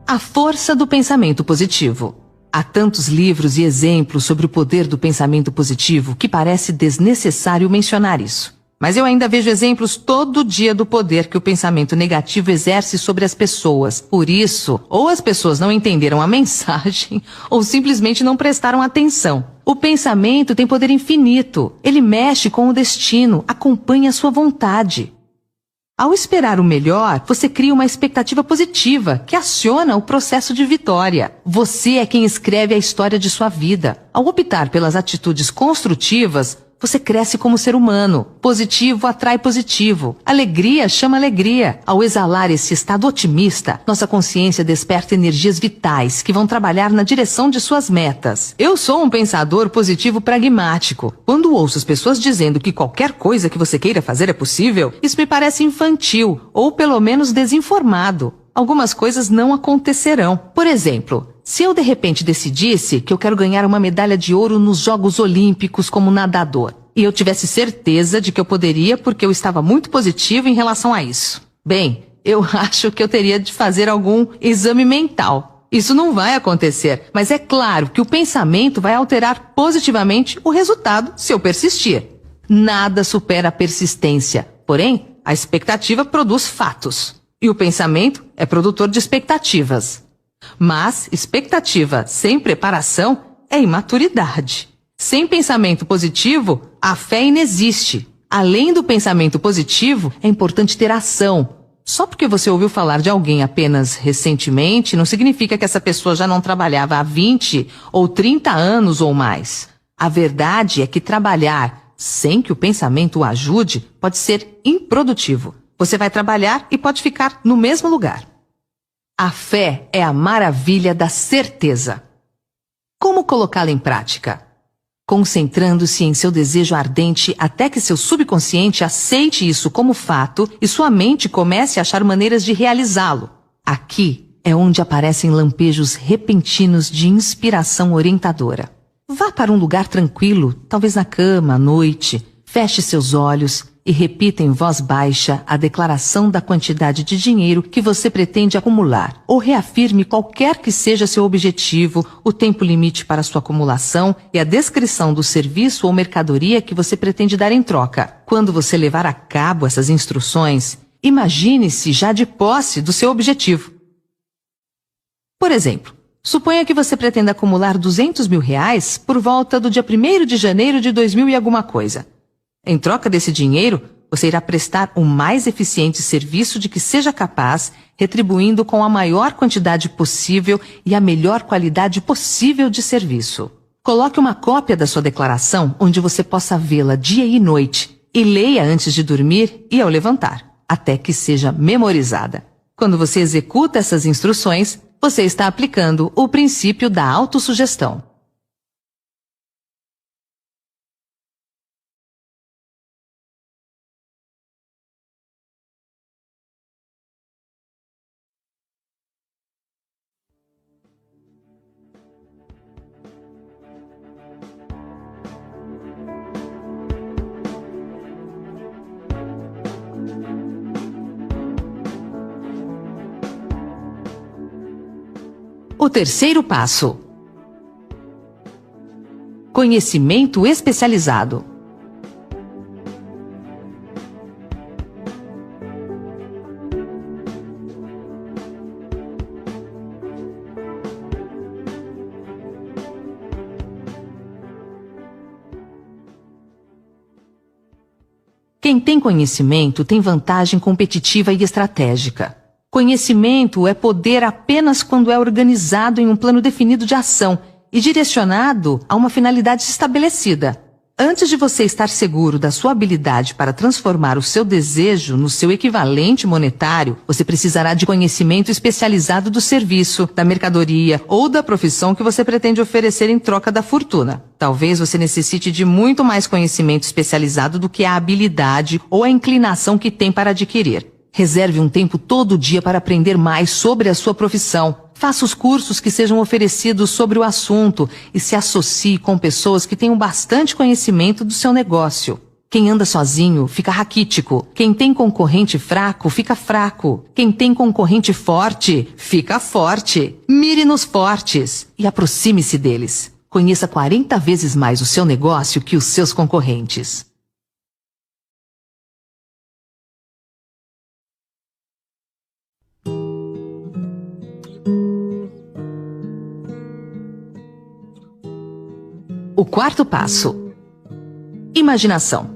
A força do pensamento positivo. Há tantos livros e exemplos sobre o poder do pensamento positivo que parece desnecessário mencionar isso. Mas eu ainda vejo exemplos todo dia do poder que o pensamento negativo exerce sobre as pessoas. Por isso, ou as pessoas não entenderam a mensagem, ou simplesmente não prestaram atenção. O pensamento tem poder infinito. Ele mexe com o destino, acompanha a sua vontade. Ao esperar o melhor, você cria uma expectativa positiva, que aciona o processo de vitória. Você é quem escreve a história de sua vida. Ao optar pelas atitudes construtivas, você cresce como ser humano. Positivo atrai positivo. Alegria chama alegria. Ao exalar esse estado otimista, nossa consciência desperta energias vitais que vão trabalhar na direção de suas metas. Eu sou um pensador positivo pragmático. Quando ouço as pessoas dizendo que qualquer coisa que você queira fazer é possível, isso me parece infantil, ou pelo menos desinformado. Algumas coisas não acontecerão. Por exemplo, se eu de repente decidisse que eu quero ganhar uma medalha de ouro nos Jogos Olímpicos como nadador, e eu tivesse certeza de que eu poderia porque eu estava muito positivo em relação a isso, bem, eu acho que eu teria de fazer algum exame mental. Isso não vai acontecer, mas é claro que o pensamento vai alterar positivamente o resultado se eu persistir. Nada supera a persistência, porém, a expectativa produz fatos. E o pensamento é produtor de expectativas. Mas expectativa sem preparação é imaturidade. Sem pensamento positivo, a fé inexiste. Além do pensamento positivo, é importante ter ação. Só porque você ouviu falar de alguém apenas recentemente, não significa que essa pessoa já não trabalhava há 20 ou 30 anos ou mais. A verdade é que trabalhar sem que o pensamento o ajude pode ser improdutivo. Você vai trabalhar e pode ficar no mesmo lugar. A fé é a maravilha da certeza. Como colocá-la em prática? Concentrando-se em seu desejo ardente até que seu subconsciente aceite isso como fato e sua mente comece a achar maneiras de realizá-lo. Aqui é onde aparecem lampejos repentinos de inspiração orientadora. Vá para um lugar tranquilo, talvez na cama, à noite, feche seus olhos e repita em voz baixa a declaração da quantidade de dinheiro que você pretende acumular, ou reafirme qualquer que seja seu objetivo, o tempo limite para sua acumulação e a descrição do serviço ou mercadoria que você pretende dar em troca. Quando você levar a cabo essas instruções, imagine-se já de posse do seu objetivo. Por exemplo, suponha que você pretenda acumular R$200 mil por volta do dia 1º de janeiro de 2000 e alguma coisa. Em troca desse dinheiro, você irá prestar o mais eficiente serviço de que seja capaz, retribuindo com a maior quantidade possível e a melhor qualidade possível de serviço. Coloque uma cópia da sua declaração onde você possa vê-la dia e noite e leia antes de dormir e ao levantar, até que seja memorizada. Quando você executa essas instruções, você está aplicando o princípio da autossugestão. O terceiro passo: conhecimento especializado. Quem tem conhecimento tem vantagem competitiva e estratégica. Conhecimento é poder apenas quando é organizado em um plano definido de ação e direcionado a uma finalidade estabelecida. Antes de você estar seguro da sua habilidade para transformar o seu desejo no seu equivalente monetário, você precisará de conhecimento especializado do serviço, da mercadoria ou da profissão que você pretende oferecer em troca da fortuna. Talvez você necessite de muito mais conhecimento especializado do que a habilidade ou a inclinação que tem para adquirir. Reserve um tempo todo dia para aprender mais sobre a sua profissão. Faça os cursos que sejam oferecidos sobre o assunto e se associe com pessoas que tenham bastante conhecimento do seu negócio. Quem anda sozinho fica raquítico. Quem tem concorrente fraco fica fraco. Quem tem concorrente forte fica forte. Mire nos fortes e aproxime-se deles. Conheça 40 vezes mais o seu negócio que os seus concorrentes. O quarto passo: imaginação.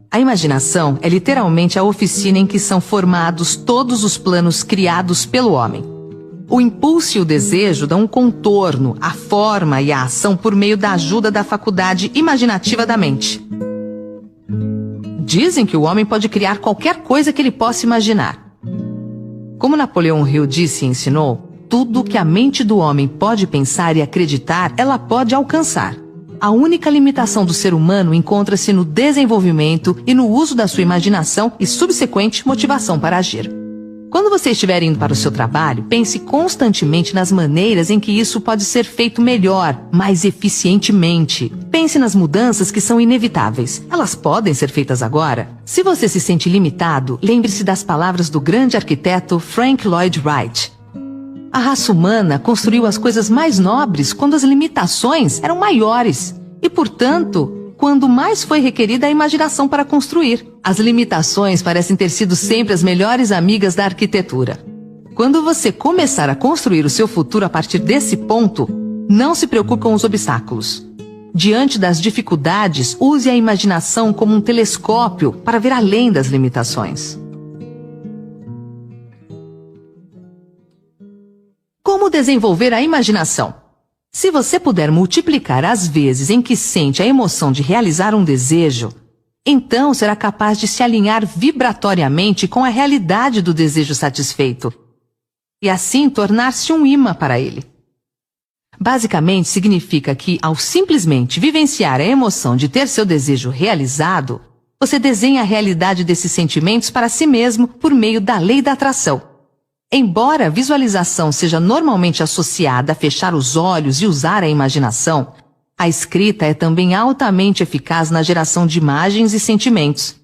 A imaginação é literalmente a oficina em que são formados todos os planos criados pelo homem. O impulso e o desejo dão um contorno, a forma e a ação por meio da ajuda da faculdade imaginativa da mente. Dizem que o homem pode criar qualquer coisa que ele possa imaginar. Como Napoleão Hill disse e ensinou, tudo que a mente do homem pode pensar e acreditar, ela pode alcançar. A única limitação do ser humano encontra-se no desenvolvimento e no uso da sua imaginação e subsequente motivação para agir. Quando você estiver indo para o seu trabalho, pense constantemente nas maneiras em que isso pode ser feito melhor, mais eficientemente. Pense nas mudanças que são inevitáveis. Elas podem ser feitas agora. Se você se sente limitado, lembre-se das palavras do grande arquiteto Frank Lloyd Wright. A raça humana construiu as coisas mais nobres quando as limitações eram maiores e, portanto, quando mais foi requerida a imaginação para construir. As limitações parecem ter sido sempre as melhores amigas da arquitetura. Quando você começar a construir o seu futuro a partir desse ponto, não se preocupe com os obstáculos. Diante das dificuldades, use a imaginação como um telescópio para ver além das limitações. Como desenvolver a imaginação? Se você puder multiplicar as vezes em que sente a emoção de realizar um desejo, então será capaz de se alinhar vibratoriamente com a realidade do desejo satisfeito e assim tornar-se um imã para ele. Basicamente significa que, ao simplesmente vivenciar a emoção de ter seu desejo realizado, você desenha a realidade desses sentimentos para si mesmo por meio da lei da atração. Embora a visualização seja normalmente associada a fechar os olhos e usar a imaginação, a escrita é também altamente eficaz na geração de imagens e sentimentos,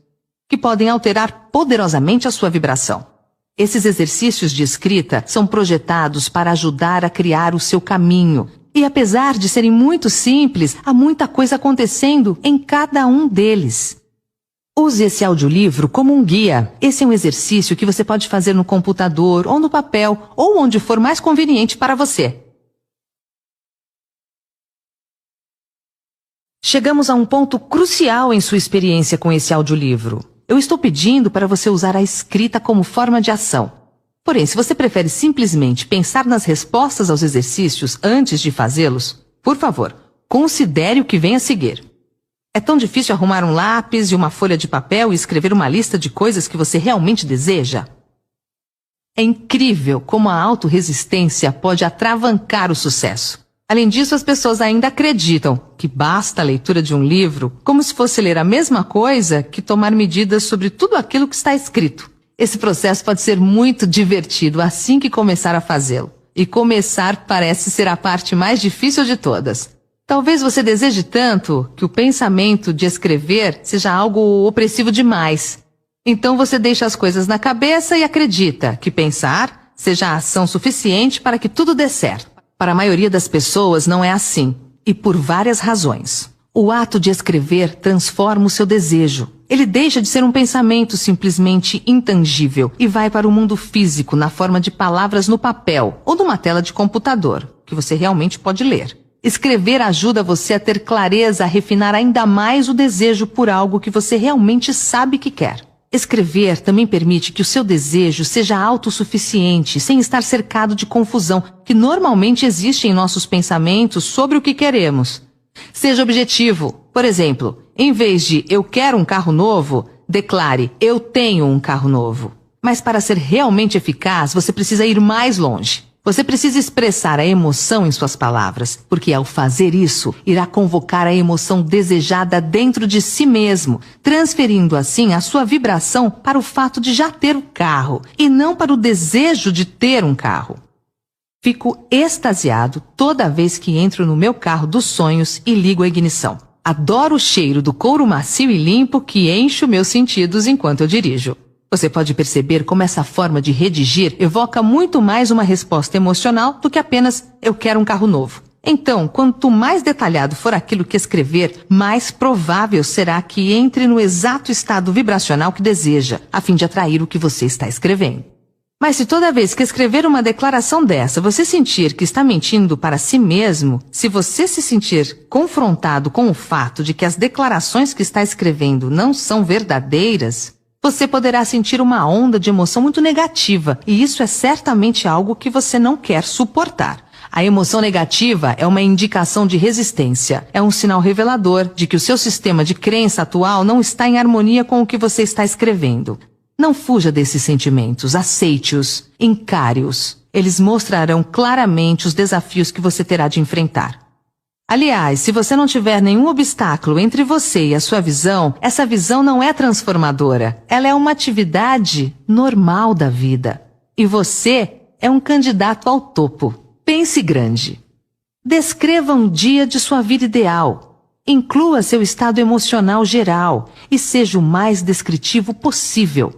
que podem alterar poderosamente a sua vibração. Esses exercícios de escrita são projetados para ajudar a criar o seu caminho, e apesar de serem muito simples, há muita coisa acontecendo em cada um deles. Use esse audiolivro como um guia. Esse é um exercício que você pode fazer no computador ou no papel, ou onde for mais conveniente para você. Chegamos a um ponto crucial em sua experiência com esse audiolivro. Eu estou pedindo para você usar a escrita como forma de ação. Porém, se você prefere simplesmente pensar nas respostas aos exercícios antes de fazê-los, por favor, considere o que vem a seguir. É tão difícil arrumar um lápis e uma folha de papel e escrever uma lista de coisas que você realmente deseja? É incrível como a autorresistência pode atravancar o sucesso. Além disso, as pessoas ainda acreditam que basta a leitura de um livro como se fosse ler a mesma coisa que tomar medidas sobre tudo aquilo que está escrito. Esse processo pode ser muito divertido assim que começar a fazê-lo. E começar parece ser a parte mais difícil de todas. Talvez você deseje tanto que o pensamento de escrever seja algo opressivo demais. Então você deixa as coisas na cabeça e acredita que pensar seja a ação suficiente para que tudo dê certo. Para a maioria das pessoas não é assim, e por várias razões. O ato de escrever transforma o seu desejo. Ele deixa de ser um pensamento simplesmente intangível e vai para o mundo físico na forma de palavras no papel ou numa tela de computador, que você realmente pode ler. Escrever ajuda você a ter clareza, a refinar ainda mais o desejo por algo que você realmente sabe que quer. Escrever também permite que o seu desejo seja autossuficiente, sem estar cercado de confusão, que normalmente existe em nossos pensamentos sobre o que queremos. Seja objetivo. Por exemplo, em vez de "eu quero um carro novo", declare "eu tenho um carro novo". Mas para ser realmente eficaz, você precisa ir mais longe. Você precisa expressar a emoção em suas palavras, porque ao fazer isso, irá convocar a emoção desejada dentro de si mesmo, transferindo assim a sua vibração para o fato de já ter o carro, e não para o desejo de ter um carro. Fico extasiado toda vez que entro no meu carro dos sonhos e ligo a ignição. Adoro o cheiro do couro macio e limpo que enche os meus sentidos enquanto eu dirijo. Você pode perceber como essa forma de redigir evoca muito mais uma resposta emocional do que apenas "eu quero um carro novo". Então, quanto mais detalhado for aquilo que escrever, mais provável será que entre no exato estado vibracional que deseja, a fim de atrair o que você está escrevendo. Mas se toda vez que escrever uma declaração dessa você sentir que está mentindo para si mesmo, se você se sentir confrontado com o fato de que as declarações que está escrevendo não são verdadeiras, você poderá sentir uma onda de emoção muito negativa, e isso é certamente algo que você não quer suportar. A emoção negativa é uma indicação de resistência. É um sinal revelador de que o seu sistema de crença atual não está em harmonia com o que você está escrevendo. Não fuja desses sentimentos, aceite-os, encare-os. Eles mostrarão claramente os desafios que você terá de enfrentar. Aliás, se você não tiver nenhum obstáculo entre você e a sua visão, essa visão não é transformadora. Ela é uma atividade normal da vida. E você é um candidato ao topo. Pense grande. Descreva um dia de sua vida ideal. Inclua seu estado emocional geral e seja o mais descritivo possível.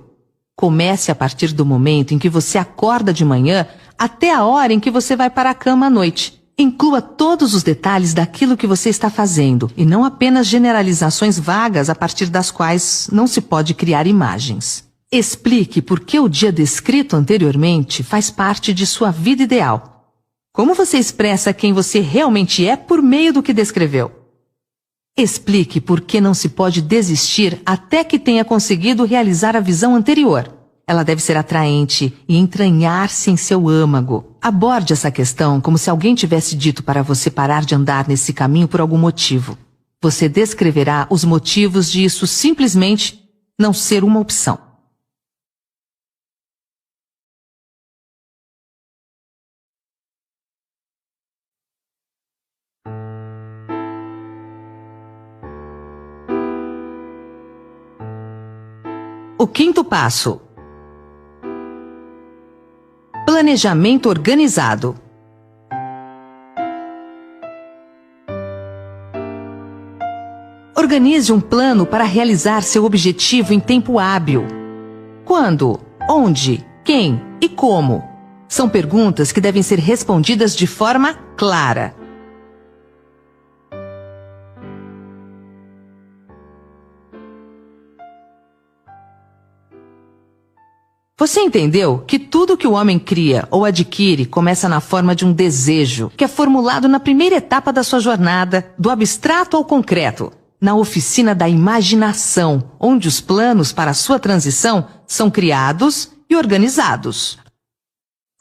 Comece a partir do momento em que você acorda de manhã até a hora em que você vai para a cama à noite. Inclua todos os detalhes daquilo que você está fazendo e não apenas generalizações vagas a partir das quais não se pode criar imagens. Explique por que o dia descrito anteriormente faz parte de sua vida ideal. Como você expressa quem você realmente é por meio do que descreveu? Explique por que não se pode desistir até que tenha conseguido realizar a visão anterior. Ela deve ser atraente e entranhar-se em seu âmago. Aborde essa questão como se alguém tivesse dito para você parar de andar nesse caminho por algum motivo. Você descreverá os motivos de isso simplesmente não ser uma opção. O quinto passo: planejamento organizado. Organize um plano para realizar seu objetivo em tempo hábil. Quando, onde, quem e como? São perguntas que devem ser respondidas de forma clara. Você entendeu que tudo que o homem cria ou adquire começa na forma de um desejo, que é formulado na primeira etapa da sua jornada, do abstrato ao concreto, na oficina da imaginação, onde os planos para a sua transição são criados e organizados.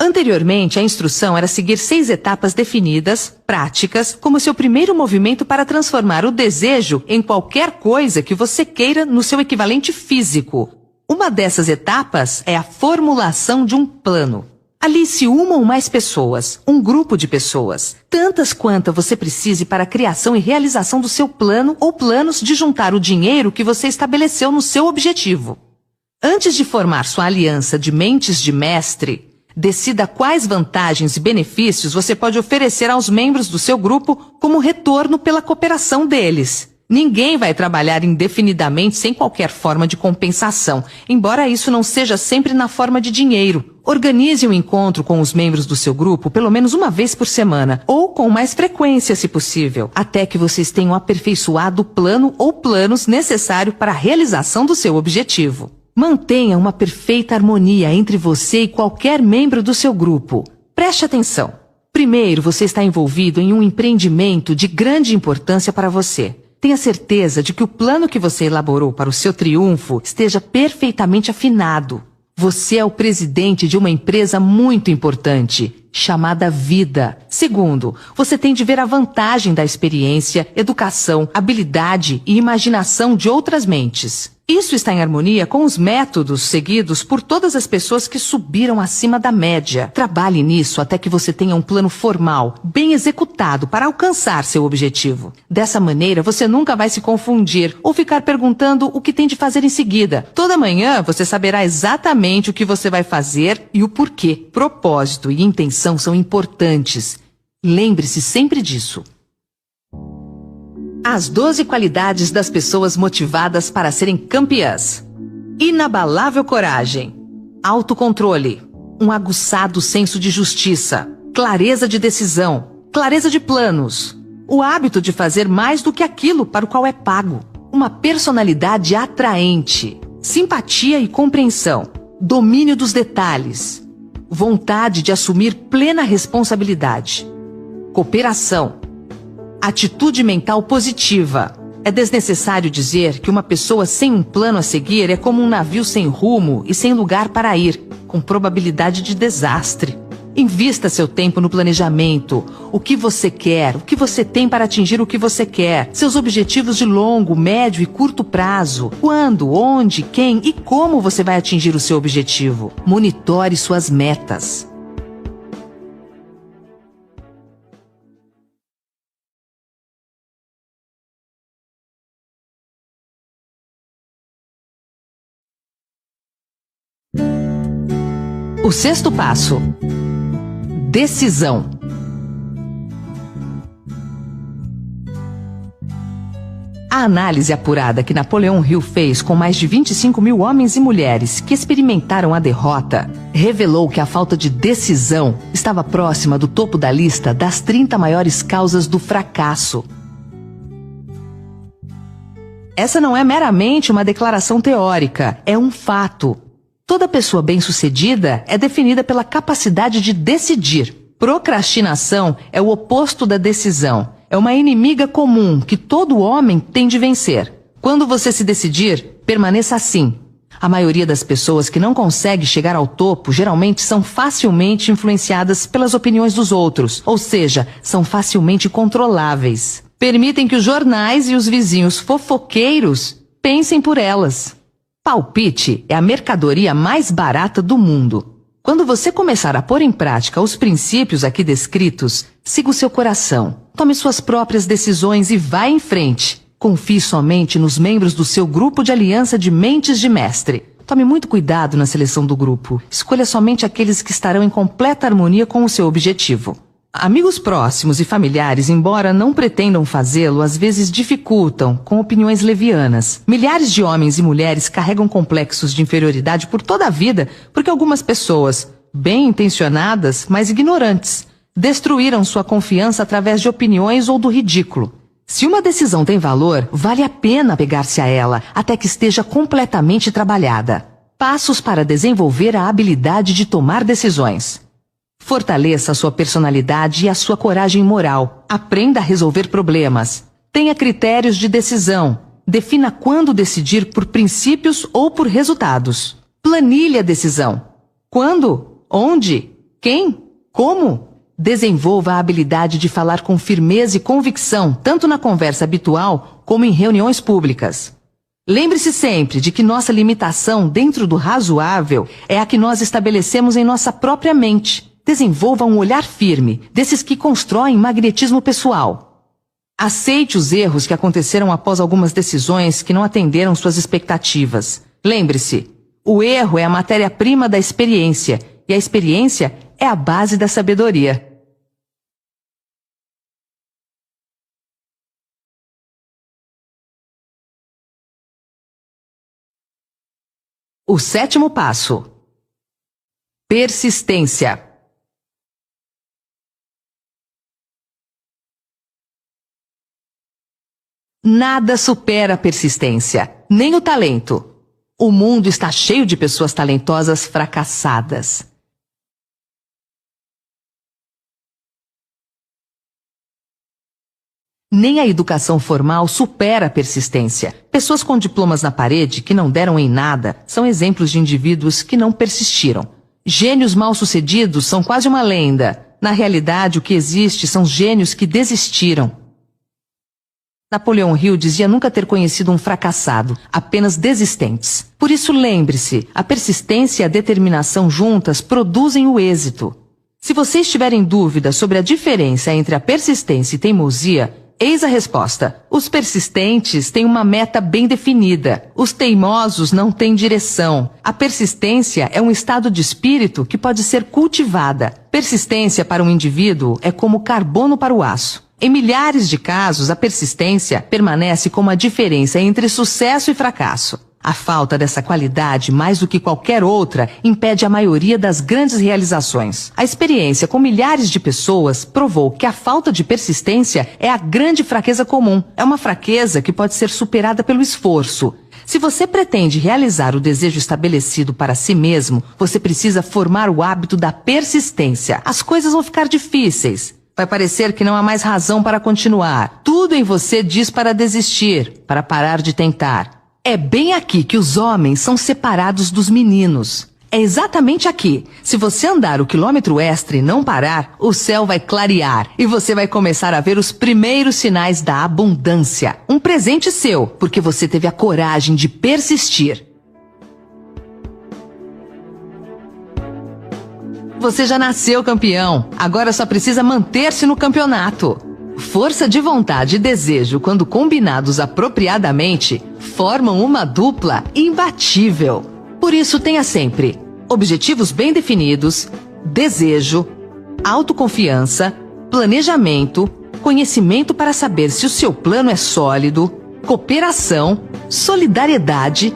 Anteriormente, a instrução era seguir 6 etapas definidas, práticas, como seu primeiro movimento para transformar o desejo em qualquer coisa que você queira no seu equivalente físico. Uma dessas etapas é a formulação de um plano. Alice uma ou mais pessoas, um grupo de pessoas, tantas quantas você precise para a criação e realização do seu plano ou planos de juntar o dinheiro que você estabeleceu no seu objetivo. Antes de formar sua aliança de mentes de mestre, decida quais vantagens e benefícios você pode oferecer aos membros do seu grupo como retorno pela cooperação deles. Ninguém vai trabalhar indefinidamente sem qualquer forma de compensação, embora isso não seja sempre na forma de dinheiro. Organize um encontro com os membros do seu grupo pelo menos uma vez por semana, ou com mais frequência se possível, até que vocês tenham aperfeiçoado o plano ou planos necessários para a realização do seu objetivo. Mantenha uma perfeita harmonia entre você e qualquer membro do seu grupo. Preste atenção. Primeiro, você está envolvido em um empreendimento de grande importância para você. Tenha certeza de que o plano que você elaborou para o seu triunfo esteja perfeitamente afinado. Você é o presidente de uma empresa muito importante, chamada vida. Segundo, você tem de ver a vantagem da experiência, educação, habilidade e imaginação de outras mentes. Isso está em harmonia com os métodos seguidos por todas as pessoas que subiram acima da média. Trabalhe nisso até que você tenha um plano formal, bem executado para alcançar seu objetivo. Dessa maneira, você nunca vai se confundir ou ficar perguntando o que tem de fazer em seguida. Toda manhã, você saberá exatamente o que você vai fazer e o porquê. Propósito e intenção são importantes. Lembre-se sempre disso. As 12 qualidades das pessoas motivadas para serem campeãs. Inabalável coragem, autocontrole, um aguçado senso de justiça, clareza de decisão, clareza de planos, o hábito de fazer mais do que aquilo para o qual é pago, uma personalidade atraente, simpatia e compreensão, domínio dos detalhes, vontade de assumir plena responsabilidade, cooperação, atitude mental positiva. É desnecessário dizer que uma pessoa sem um plano a seguir é como um navio sem rumo e sem lugar para ir, com probabilidade de desastre. Invista seu tempo no planejamento. O que você quer, o que você tem para atingir o que você quer, seus objetivos de longo, médio e curto prazo. Quando, onde, quem e como você vai atingir o seu objetivo. Monitore suas metas. O O sexto passo: decisão. A análise apurada que Napoleão Hill fez com mais de 25 mil homens e mulheres que experimentaram a derrota revelou que a falta de decisão estava próxima do topo da lista das 30 maiores causas do fracasso. Essa não é meramente uma declaração teórica, é um fato. Toda pessoa bem-sucedida é definida pela capacidade de decidir. Procrastinação é o oposto da decisão. É uma inimiga comum que todo homem tem de vencer. Quando você se decidir, permaneça assim. A maioria das pessoas que não consegue chegar ao topo geralmente são facilmente influenciadas pelas opiniões dos outros, ou seja, são facilmente controláveis. Permitem que os jornais e os vizinhos fofoqueiros pensem por elas. Palpite é a mercadoria mais barata do mundo. Quando você começar a pôr em prática os princípios aqui descritos, siga o seu coração, tome suas próprias decisões e vá em frente. Confie somente nos membros do seu grupo de aliança de mentes de mestre. Tome muito cuidado na seleção do grupo. Escolha somente aqueles que estarão em completa harmonia com o seu objetivo. Amigos próximos e familiares, embora não pretendam fazê-lo, às vezes dificultam com opiniões levianas. Milhares de homens e mulheres carregam complexos de inferioridade por toda a vida porque algumas pessoas, bem intencionadas, mas ignorantes, destruíram sua confiança através de opiniões ou do ridículo. Se uma decisão tem valor, vale a pena pegar-se a ela até que esteja completamente trabalhada. Passos para desenvolver a habilidade de tomar decisões. Fortaleça a sua personalidade e a sua coragem moral. Aprenda a resolver problemas. Tenha critérios de decisão. Defina quando decidir por princípios ou por resultados. Planilhe a decisão. Quando? Onde? Quem? Como? Desenvolva a habilidade de falar com firmeza e convicção, tanto na conversa habitual como em reuniões públicas. Lembre-se sempre de que nossa limitação dentro do razoável é a que nós estabelecemos em nossa própria mente. Desenvolva um olhar firme, desses que constroem magnetismo pessoal. Aceite os erros que aconteceram após algumas decisões que não atenderam suas expectativas. Lembre-se, o erro é a matéria-prima da experiência, e a experiência é a base da sabedoria. O sétimo passo: persistência. Nada supera a persistência, nem o talento. O mundo está cheio de pessoas talentosas fracassadas. Nem a educação formal supera a persistência. Pessoas com diplomas na parede que não deram em nada são exemplos de indivíduos que não persistiram. Gênios mal-sucedidos são quase uma lenda. Na realidade, o que existe são gênios que desistiram. Napoleão Hill dizia nunca ter conhecido um fracassado, apenas desistentes. Por isso, lembre-se, a persistência e a determinação juntas produzem o êxito. Se você estiver em dúvida sobre a diferença entre a persistência e teimosia, eis a resposta. Os persistentes têm uma meta bem definida. Os teimosos não têm direção. A persistência é um estado de espírito que pode ser cultivada. Persistência para um indivíduo é como carbono para o aço. Em milhares de casos, a persistência permanece como a diferença entre sucesso e fracasso. A falta dessa qualidade, mais do que qualquer outra, impede a maioria das grandes realizações. A experiência com milhares de pessoas provou que a falta de persistência é a grande fraqueza comum. É uma fraqueza que pode ser superada pelo esforço. Se você pretende realizar o desejo estabelecido para si mesmo, você precisa formar o hábito da persistência. As coisas vão ficar difíceis. Vai parecer que não há mais razão para continuar. Tudo em você diz para desistir, para parar de tentar. É bem aqui que os homens são separados dos meninos. É exatamente aqui. Se você andar o quilômetro extra e não parar, o céu vai clarear e você vai começar a ver os primeiros sinais da abundância. Um presente seu, porque você teve a coragem de persistir. Você já nasceu campeão, agora só precisa manter-se no campeonato. Força de vontade e desejo, quando combinados apropriadamente, formam uma dupla imbatível. Por isso, tenha sempre objetivos bem definidos, desejo, autoconfiança, planejamento, conhecimento para saber se o seu plano é sólido, cooperação, solidariedade,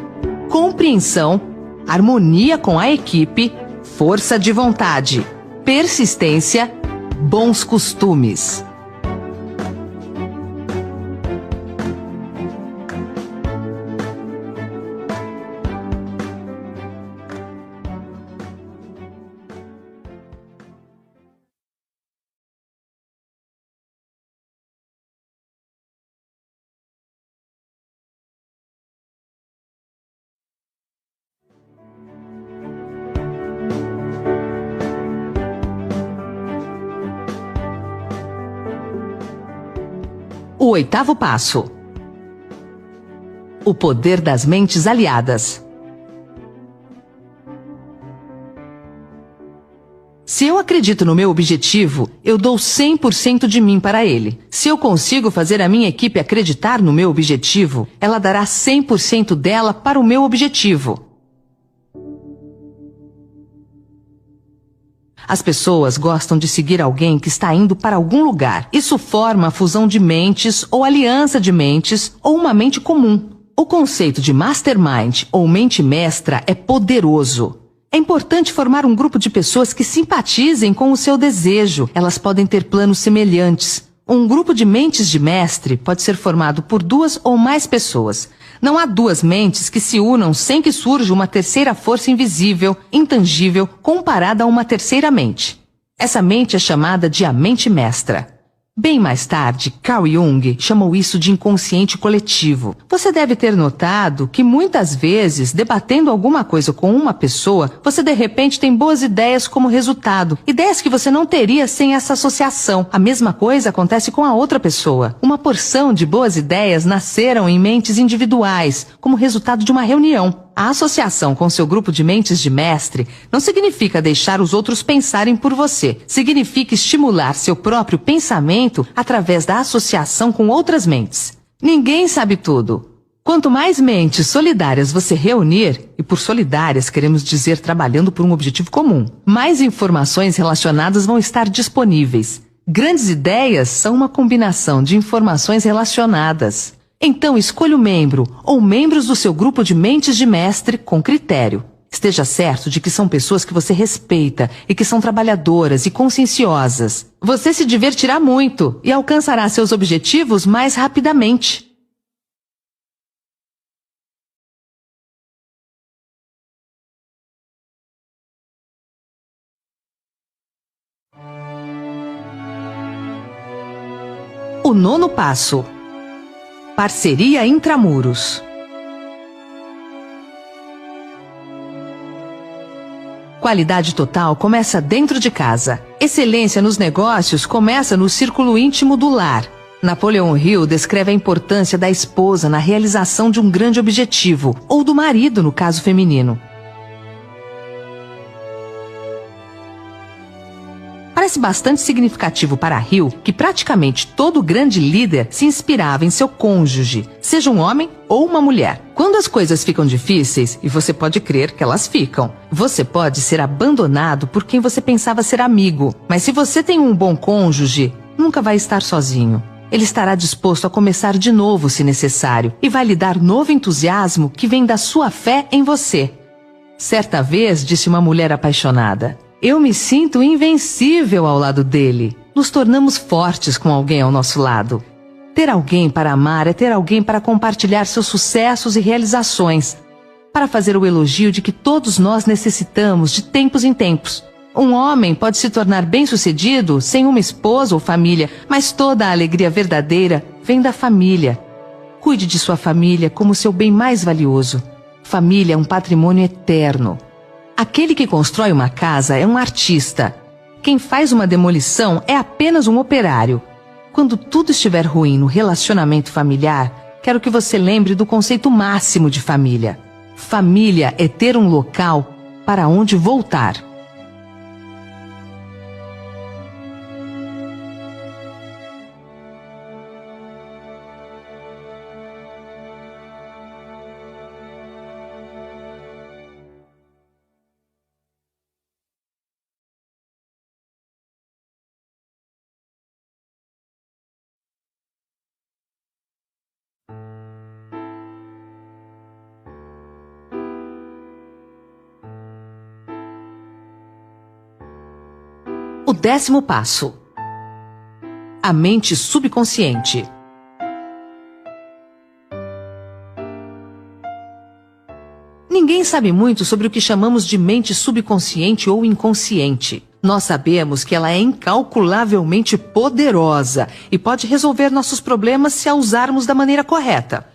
compreensão, harmonia com a equipe, força de vontade, persistência, bons costumes. O 8º passo. O poder das mentes aliadas. Se eu acredito no meu objetivo, eu dou 100% de mim para ele. Se eu consigo fazer a minha equipe acreditar no meu objetivo, ela dará 100% dela para o meu objetivo. As pessoas gostam de seguir alguém que está indo para algum lugar. Isso forma a fusão de mentes, ou aliança de mentes, ou uma mente comum. O conceito de mastermind, ou mente mestra, é poderoso. É importante formar um grupo de pessoas que simpatizem com o seu desejo. Elas podem ter planos semelhantes. Um grupo de mentes de mestre pode ser formado por 2 ou mais pessoas. Não há 2 mentes que se unam sem que surja uma terceira força invisível, intangível, comparada a uma terceira mente. Essa mente é chamada de a mente mestra. Bem mais tarde, Carl Jung chamou isso de inconsciente coletivo. Você deve ter notado que muitas vezes, debatendo alguma coisa com uma pessoa, você de repente tem boas ideias como resultado. Ideias que você não teria sem essa associação. A mesma coisa acontece com a outra pessoa. Uma porção de boas ideias nasceram em mentes individuais, como resultado de uma reunião. A associação com seu grupo de mentes de mestre não significa deixar os outros pensarem por você. Significa estimular seu próprio pensamento através da associação com outras mentes. Ninguém sabe tudo. Quanto mais mentes solidárias você reunir, e por solidárias queremos dizer trabalhando por um objetivo comum, mais informações relacionadas vão estar disponíveis. Grandes ideias são uma combinação de informações relacionadas. Então escolha o membro ou membros do seu grupo de mentes de mestre com critério. Esteja certo de que são pessoas que você respeita e que são trabalhadoras e conscienciosas. Você se divertirá muito e alcançará seus objetivos mais rapidamente. O 9º passo. Parceria intramuros. Qualidade total começa dentro de casa. Excelência nos negócios começa no círculo íntimo do lar. Napoleão Hill descreve a importância da esposa na realização de um grande objetivo, ou do marido no caso feminino. Parece bastante significativo para Hill que praticamente todo grande líder se inspirava em seu cônjuge, seja um homem ou uma mulher. Quando as coisas ficam difíceis, e você pode crer que elas ficam, você pode ser abandonado por quem você pensava ser amigo. Mas se você tem um bom cônjuge, nunca vai estar sozinho. Ele estará disposto a começar de novo se necessário e vai lhe dar novo entusiasmo que vem da sua fé em você. Certa vez, disse uma mulher apaixonada, eu me sinto invencível ao lado dele. Nos tornamos fortes com alguém ao nosso lado. Ter alguém para amar é ter alguém para compartilhar seus sucessos e realizações, para fazer o elogio de que todos nós necessitamos de tempos em tempos. Um homem pode se tornar bem-sucedido sem uma esposa ou família, mas toda a alegria verdadeira vem da família. Cuide de sua família como seu bem mais valioso. Família é um patrimônio eterno. Aquele que constrói uma casa é um artista. Quem faz uma demolição é apenas um operário. Quando tudo estiver ruim no relacionamento familiar, quero que você lembre do conceito máximo de família. Família é ter um local para onde voltar. O 10º passo: a mente subconsciente. Ninguém sabe muito sobre o que chamamos de mente subconsciente ou inconsciente. Nós sabemos que ela é incalculavelmente poderosa e pode resolver nossos problemas se a usarmos da maneira correta.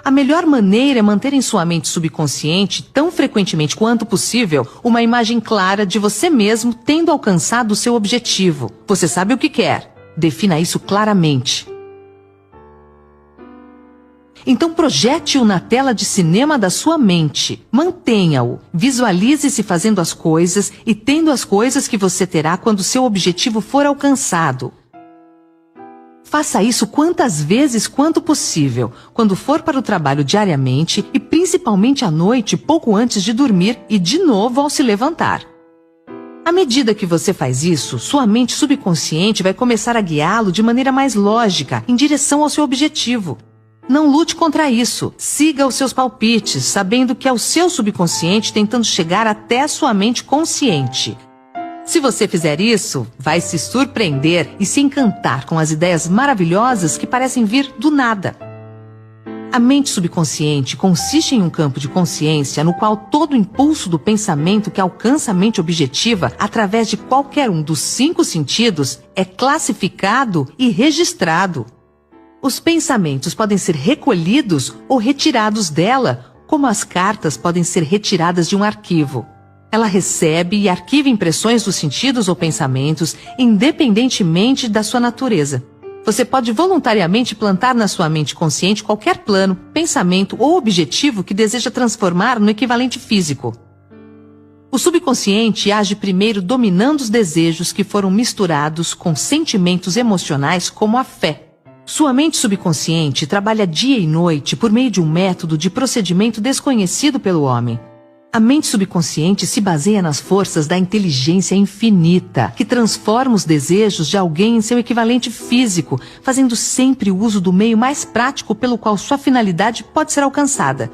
A melhor maneira é manter em sua mente subconsciente, tão frequentemente quanto possível, uma imagem clara de você mesmo tendo alcançado o seu objetivo. Você sabe o que quer. Defina isso claramente. Então projete-o na tela de cinema da sua mente. Mantenha-o. Visualize-se fazendo as coisas e tendo as coisas que você terá quando seu objetivo for alcançado. Faça isso quantas vezes quanto possível, quando for para o trabalho diariamente e principalmente à noite, pouco antes de dormir e de novo ao se levantar. À medida que você faz isso, sua mente subconsciente vai começar a guiá-lo de maneira mais lógica, em direção ao seu objetivo. Não lute contra isso. Siga os seus palpites, sabendo que é o seu subconsciente tentando chegar até a sua mente consciente. Se você fizer isso, vai se surpreender e se encantar com as ideias maravilhosas que parecem vir do nada. A mente subconsciente consiste em um campo de consciência no qual todo impulso do pensamento que alcança a mente objetiva através de qualquer um dos 5 sentidos é classificado e registrado. Os pensamentos podem ser recolhidos ou retirados dela, como as cartas podem ser retiradas de um arquivo. Ela recebe e arquiva impressões dos sentidos ou pensamentos, independentemente da sua natureza. Você pode voluntariamente plantar na sua mente consciente qualquer plano, pensamento ou objetivo que deseja transformar no equivalente físico. O subconsciente age primeiro dominando os desejos que foram misturados com sentimentos emocionais como a fé. Sua mente subconsciente trabalha dia e noite por meio de um método de procedimento desconhecido pelo homem. A mente subconsciente se baseia nas forças da inteligência infinita, que transforma os desejos de alguém em seu equivalente físico, fazendo sempre uso do meio mais prático pelo qual sua finalidade pode ser alcançada.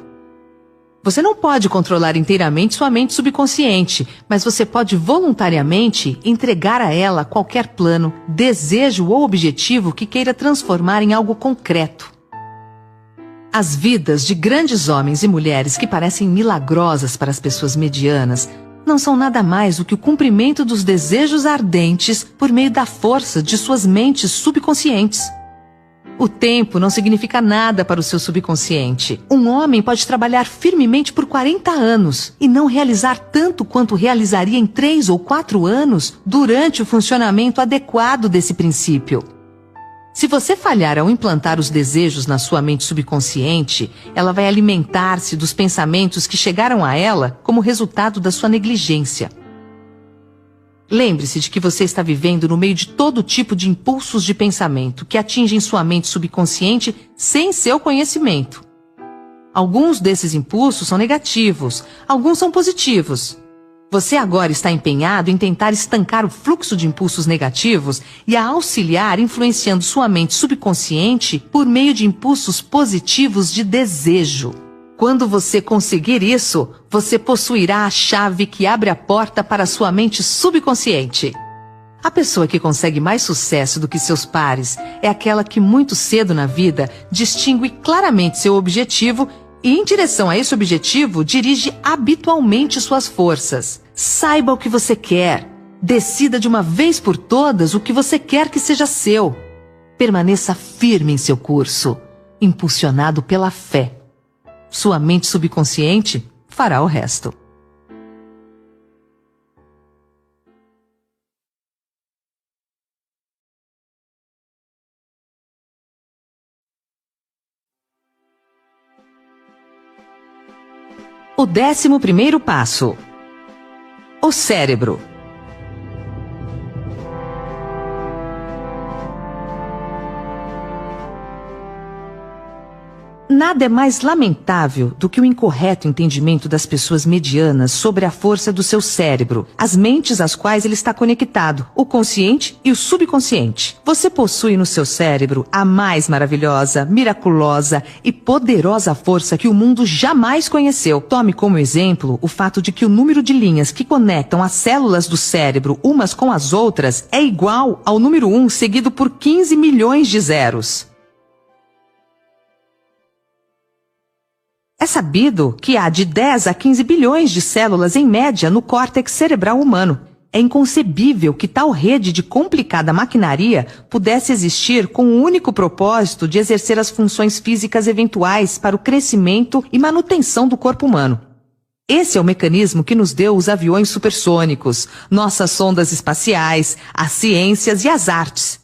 Você não pode controlar inteiramente sua mente subconsciente, mas você pode voluntariamente entregar a ela qualquer plano, desejo ou objetivo que queira transformar em algo concreto. As vidas de grandes homens e mulheres que parecem milagrosas para as pessoas medianas não são nada mais do que o cumprimento dos desejos ardentes por meio da força de suas mentes subconscientes. O tempo não significa nada para o seu subconsciente. Um homem pode trabalhar firmemente por 40 anos e não realizar tanto quanto realizaria em 3 ou 4 anos durante o funcionamento adequado desse princípio. Se você falhar ao implantar os desejos na sua mente subconsciente, ela vai alimentar-se dos pensamentos que chegaram a ela como resultado da sua negligência. Lembre-se de que você está vivendo no meio de todo tipo de impulsos de pensamento que atingem sua mente subconsciente sem seu conhecimento. Alguns desses impulsos são negativos, alguns são positivos. Você agora está empenhado em tentar estancar o fluxo de impulsos negativos e a auxiliar influenciando sua mente subconsciente por meio de impulsos positivos de desejo. Quando você conseguir isso, você possuirá a chave que abre a porta para sua mente subconsciente. A pessoa que consegue mais sucesso do que seus pares é aquela que muito cedo na vida distingue claramente seu objetivo e, em direção a esse objetivo, dirige habitualmente suas forças. Saiba o que você quer. Decida de uma vez por todas o que você quer que seja seu. Permaneça firme em seu curso, impulsionado pela fé. Sua mente subconsciente fará o resto. O 11º passo: o cérebro. Nada é mais lamentável do que o incorreto entendimento das pessoas medianas sobre a força do seu cérebro, as mentes às quais ele está conectado, o consciente e o subconsciente. Você possui no seu cérebro a mais maravilhosa, miraculosa e poderosa força que o mundo jamais conheceu. Tome como exemplo o fato de que o número de linhas que conectam as células do cérebro umas com as outras é igual ao número 1 seguido por 15 milhões de zeros. É sabido que há de 10 a 15 bilhões de células em média no córtex cerebral humano. É inconcebível que tal rede de complicada maquinaria pudesse existir com o único propósito de exercer as funções físicas eventuais para o crescimento e manutenção do corpo humano. Esse é o mecanismo que nos deu os aviões supersônicos, nossas sondas espaciais, as ciências e as artes.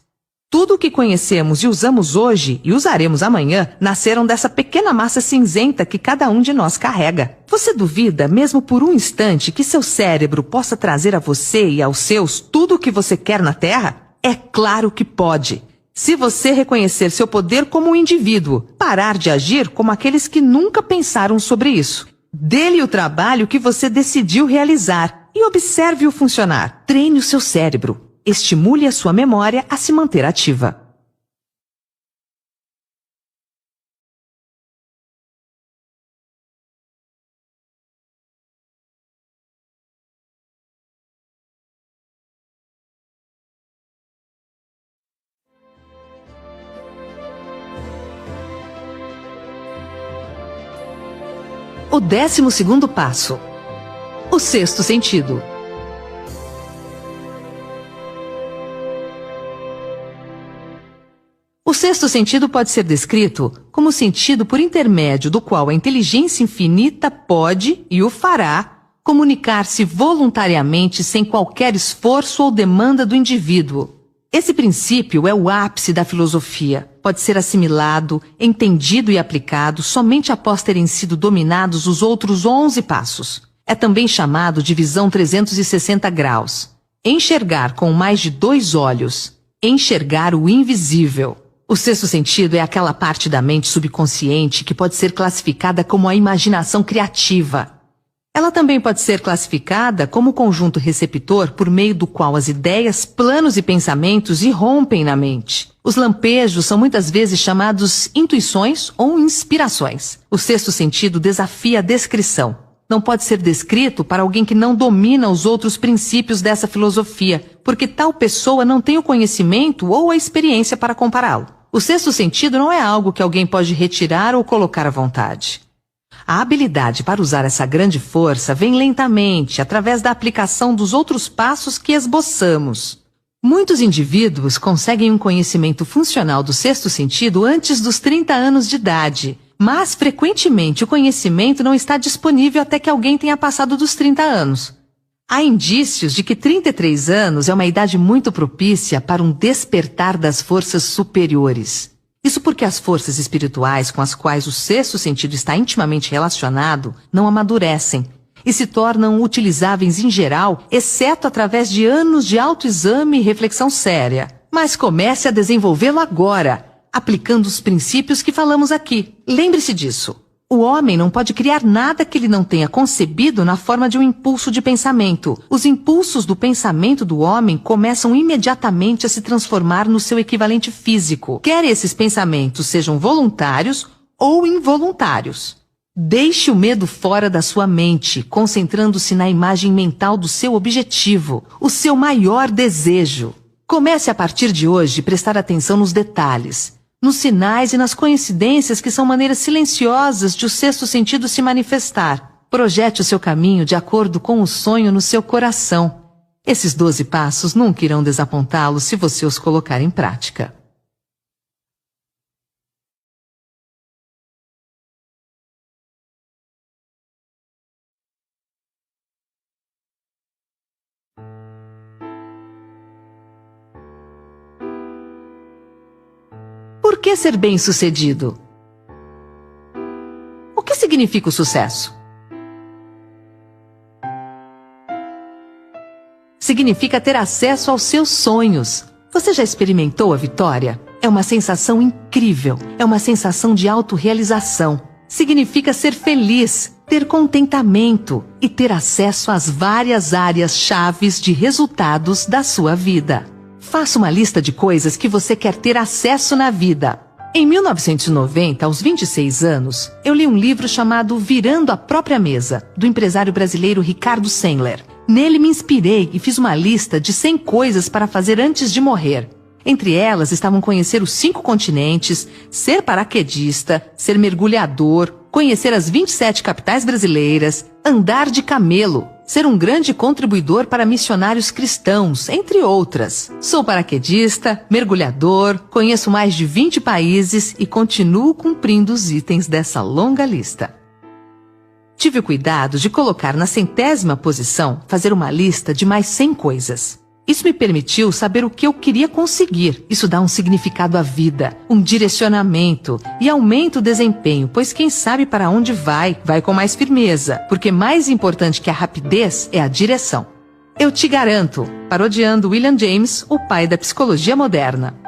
Tudo o que conhecemos e usamos hoje e usaremos amanhã nasceram dessa pequena massa cinzenta que cada um de nós carrega. Você duvida, mesmo por um instante, que seu cérebro possa trazer a você e aos seus tudo o que você quer na Terra? É claro que pode. Se você reconhecer seu poder como um indivíduo, parar de agir como aqueles que nunca pensaram sobre isso. Dê-lhe o trabalho que você decidiu realizar e observe-o funcionar. Treine o seu cérebro. Estimule a sua memória a se manter ativa. O 12º passo. O sexto sentido. O sexto sentido pode ser descrito como o sentido por intermédio do qual a inteligência infinita pode, e o fará, comunicar-se voluntariamente sem qualquer esforço ou demanda do indivíduo. Esse princípio é o ápice da filosofia. Pode ser assimilado, entendido e aplicado somente após terem sido dominados os outros 11 passos. É também chamado de visão 360 graus. Enxergar com mais de 2 olhos. Enxergar o invisível. O sexto sentido é aquela parte da mente subconsciente que pode ser classificada como a imaginação criativa. Ela também pode ser classificada como o conjunto receptor por meio do qual as ideias, planos e pensamentos irrompem na mente. Os lampejos são muitas vezes chamados intuições ou inspirações. O sexto sentido desafia a descrição. Não pode ser descrito para alguém que não domina os outros princípios dessa filosofia, porque tal pessoa não tem o conhecimento ou a experiência para compará-lo. O sexto sentido não é algo que alguém pode retirar ou colocar à vontade. A habilidade para usar essa grande força vem lentamente, através da aplicação dos outros passos que esboçamos. Muitos indivíduos conseguem um conhecimento funcional do sexto sentido antes dos 30 anos de idade, mas frequentemente o conhecimento não está disponível até que alguém tenha passado dos 30 anos. Há indícios de que 33 anos é uma idade muito propícia para um despertar das forças superiores. Isso porque as forças espirituais com as quais o sexto sentido está intimamente relacionado não amadurecem e se tornam utilizáveis em geral, exceto através de anos de autoexame e reflexão séria. Mas comece a desenvolvê-lo agora, aplicando os princípios que falamos aqui. Lembre-se disso. O homem não pode criar nada que ele não tenha concebido na forma de um impulso de pensamento. Os impulsos do pensamento do homem começam imediatamente a se transformar no seu equivalente físico, quer esses pensamentos sejam voluntários ou involuntários. Deixe o medo fora da sua mente, concentrando-se na imagem mental do seu objetivo, o seu maior desejo. Comece a partir de hoje a prestar atenção nos detalhes, nos sinais e nas coincidências que são maneiras silenciosas de o sexto sentido se manifestar. Projete o seu caminho de acordo com o sonho no seu coração. Esses 12 passos nunca irão desapontá-lo se você os colocar em prática. Por que ser bem-sucedido? O que significa o sucesso? Significa ter acesso aos seus sonhos. Você já experimentou a vitória? É uma sensação incrível, é uma sensação de autorrealização. Significa ser feliz, ter contentamento e ter acesso às várias áreas chaves de resultados da sua vida. Faça uma lista de coisas que você quer ter acesso na vida. Em 1990, aos 26 anos, eu li um livro chamado Virando a Própria Mesa, do empresário brasileiro Ricardo Sandler. Nele me inspirei e fiz uma lista de 100 coisas para fazer antes de morrer. Entre elas estavam conhecer os 5 continentes, ser paraquedista, ser mergulhador, conhecer as 27 capitais brasileiras, andar de camelo, ser um grande contribuidor para missionários cristãos, entre outras. Sou paraquedista, mergulhador, conheço mais de 20 países e continuo cumprindo os itens dessa longa lista. Tive o cuidado de colocar na 100ª posição, fazer uma lista de mais 100 coisas. Isso me permitiu saber o que eu queria conseguir. Isso dá um significado à vida, um direcionamento e aumenta o desempenho, pois quem sabe para onde vai com mais firmeza, porque mais importante que a rapidez é a direção. Eu te garanto, parodiando William James, o pai da psicologia moderna.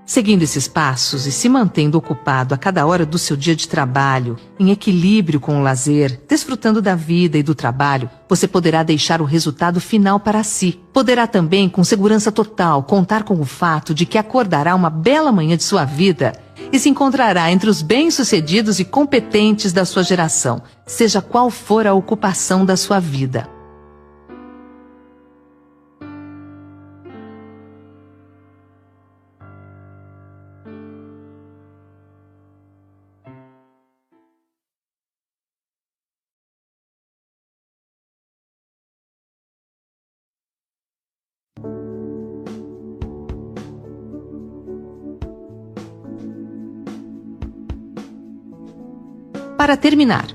Seguindo esses passos e se mantendo ocupado a cada hora do seu dia de trabalho, em equilíbrio com o lazer, desfrutando da vida e do trabalho, você poderá deixar o resultado final para si. Poderá também, com segurança total, contar com o fato de que acordará uma bela manhã de sua vida e se encontrará entre os bem-sucedidos e competentes da sua geração, seja qual for a ocupação da sua vida. Para terminar,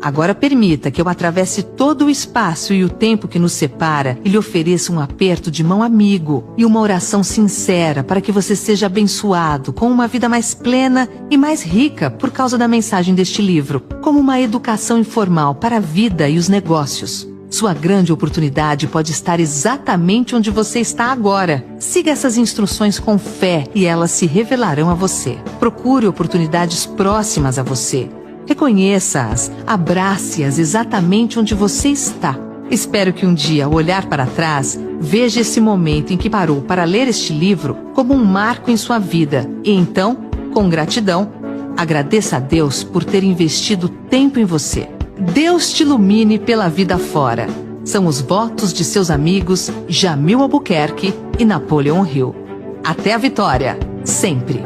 agora permita que eu atravesse todo o espaço e o tempo que nos separa e lhe ofereça um aperto de mão amigo e uma oração sincera para que você seja abençoado com uma vida mais plena e mais rica por causa da mensagem deste livro, como uma educação informal para a vida e os negócios. Sua grande oportunidade pode estar exatamente onde você está agora. Siga essas instruções com fé e elas se revelarão a você. Procure oportunidades próximas a você. Reconheça-as, abrace-as exatamente onde você está. Espero que um dia, ao olhar para trás, veja esse momento em que parou para ler este livro como um marco em sua vida. E então, com gratidão, agradeça a Deus por ter investido tempo em você. Deus te ilumine pela vida fora. São os votos de seus amigos Jamil Albuquerque e Napoleon Hill. Até a vitória, sempre!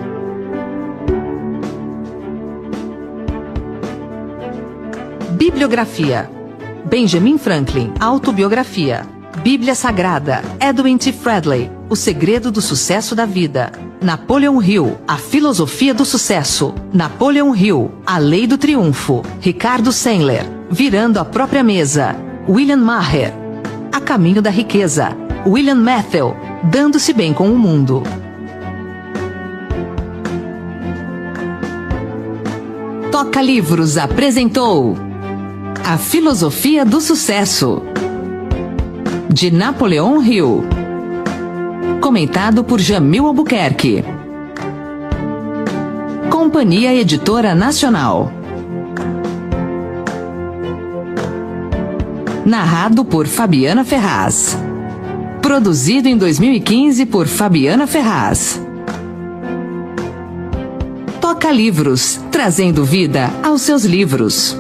Bibliografia: Benjamin Franklin, Autobiografia. Bíblia Sagrada, Edwin T. Fredley, O Segredo do Sucesso da Vida. Napoleon Hill, A Filosofia do Sucesso. Napoleon Hill, A Lei do Triunfo. Ricardo Sandler, Virando a Própria Mesa. William Maher, A Caminho da Riqueza. William Matthau, Dando-se Bem com o Mundo. Toca Livros apresentou A Filosofia do Sucesso, de Napoleon Hill. Comentado por Jamil Albuquerque. Companhia Editora Nacional. Narrado por Fabiana Ferraz. Produzido em 2015 por Fabiana Ferraz. Toca Livros, trazendo vida aos seus livros.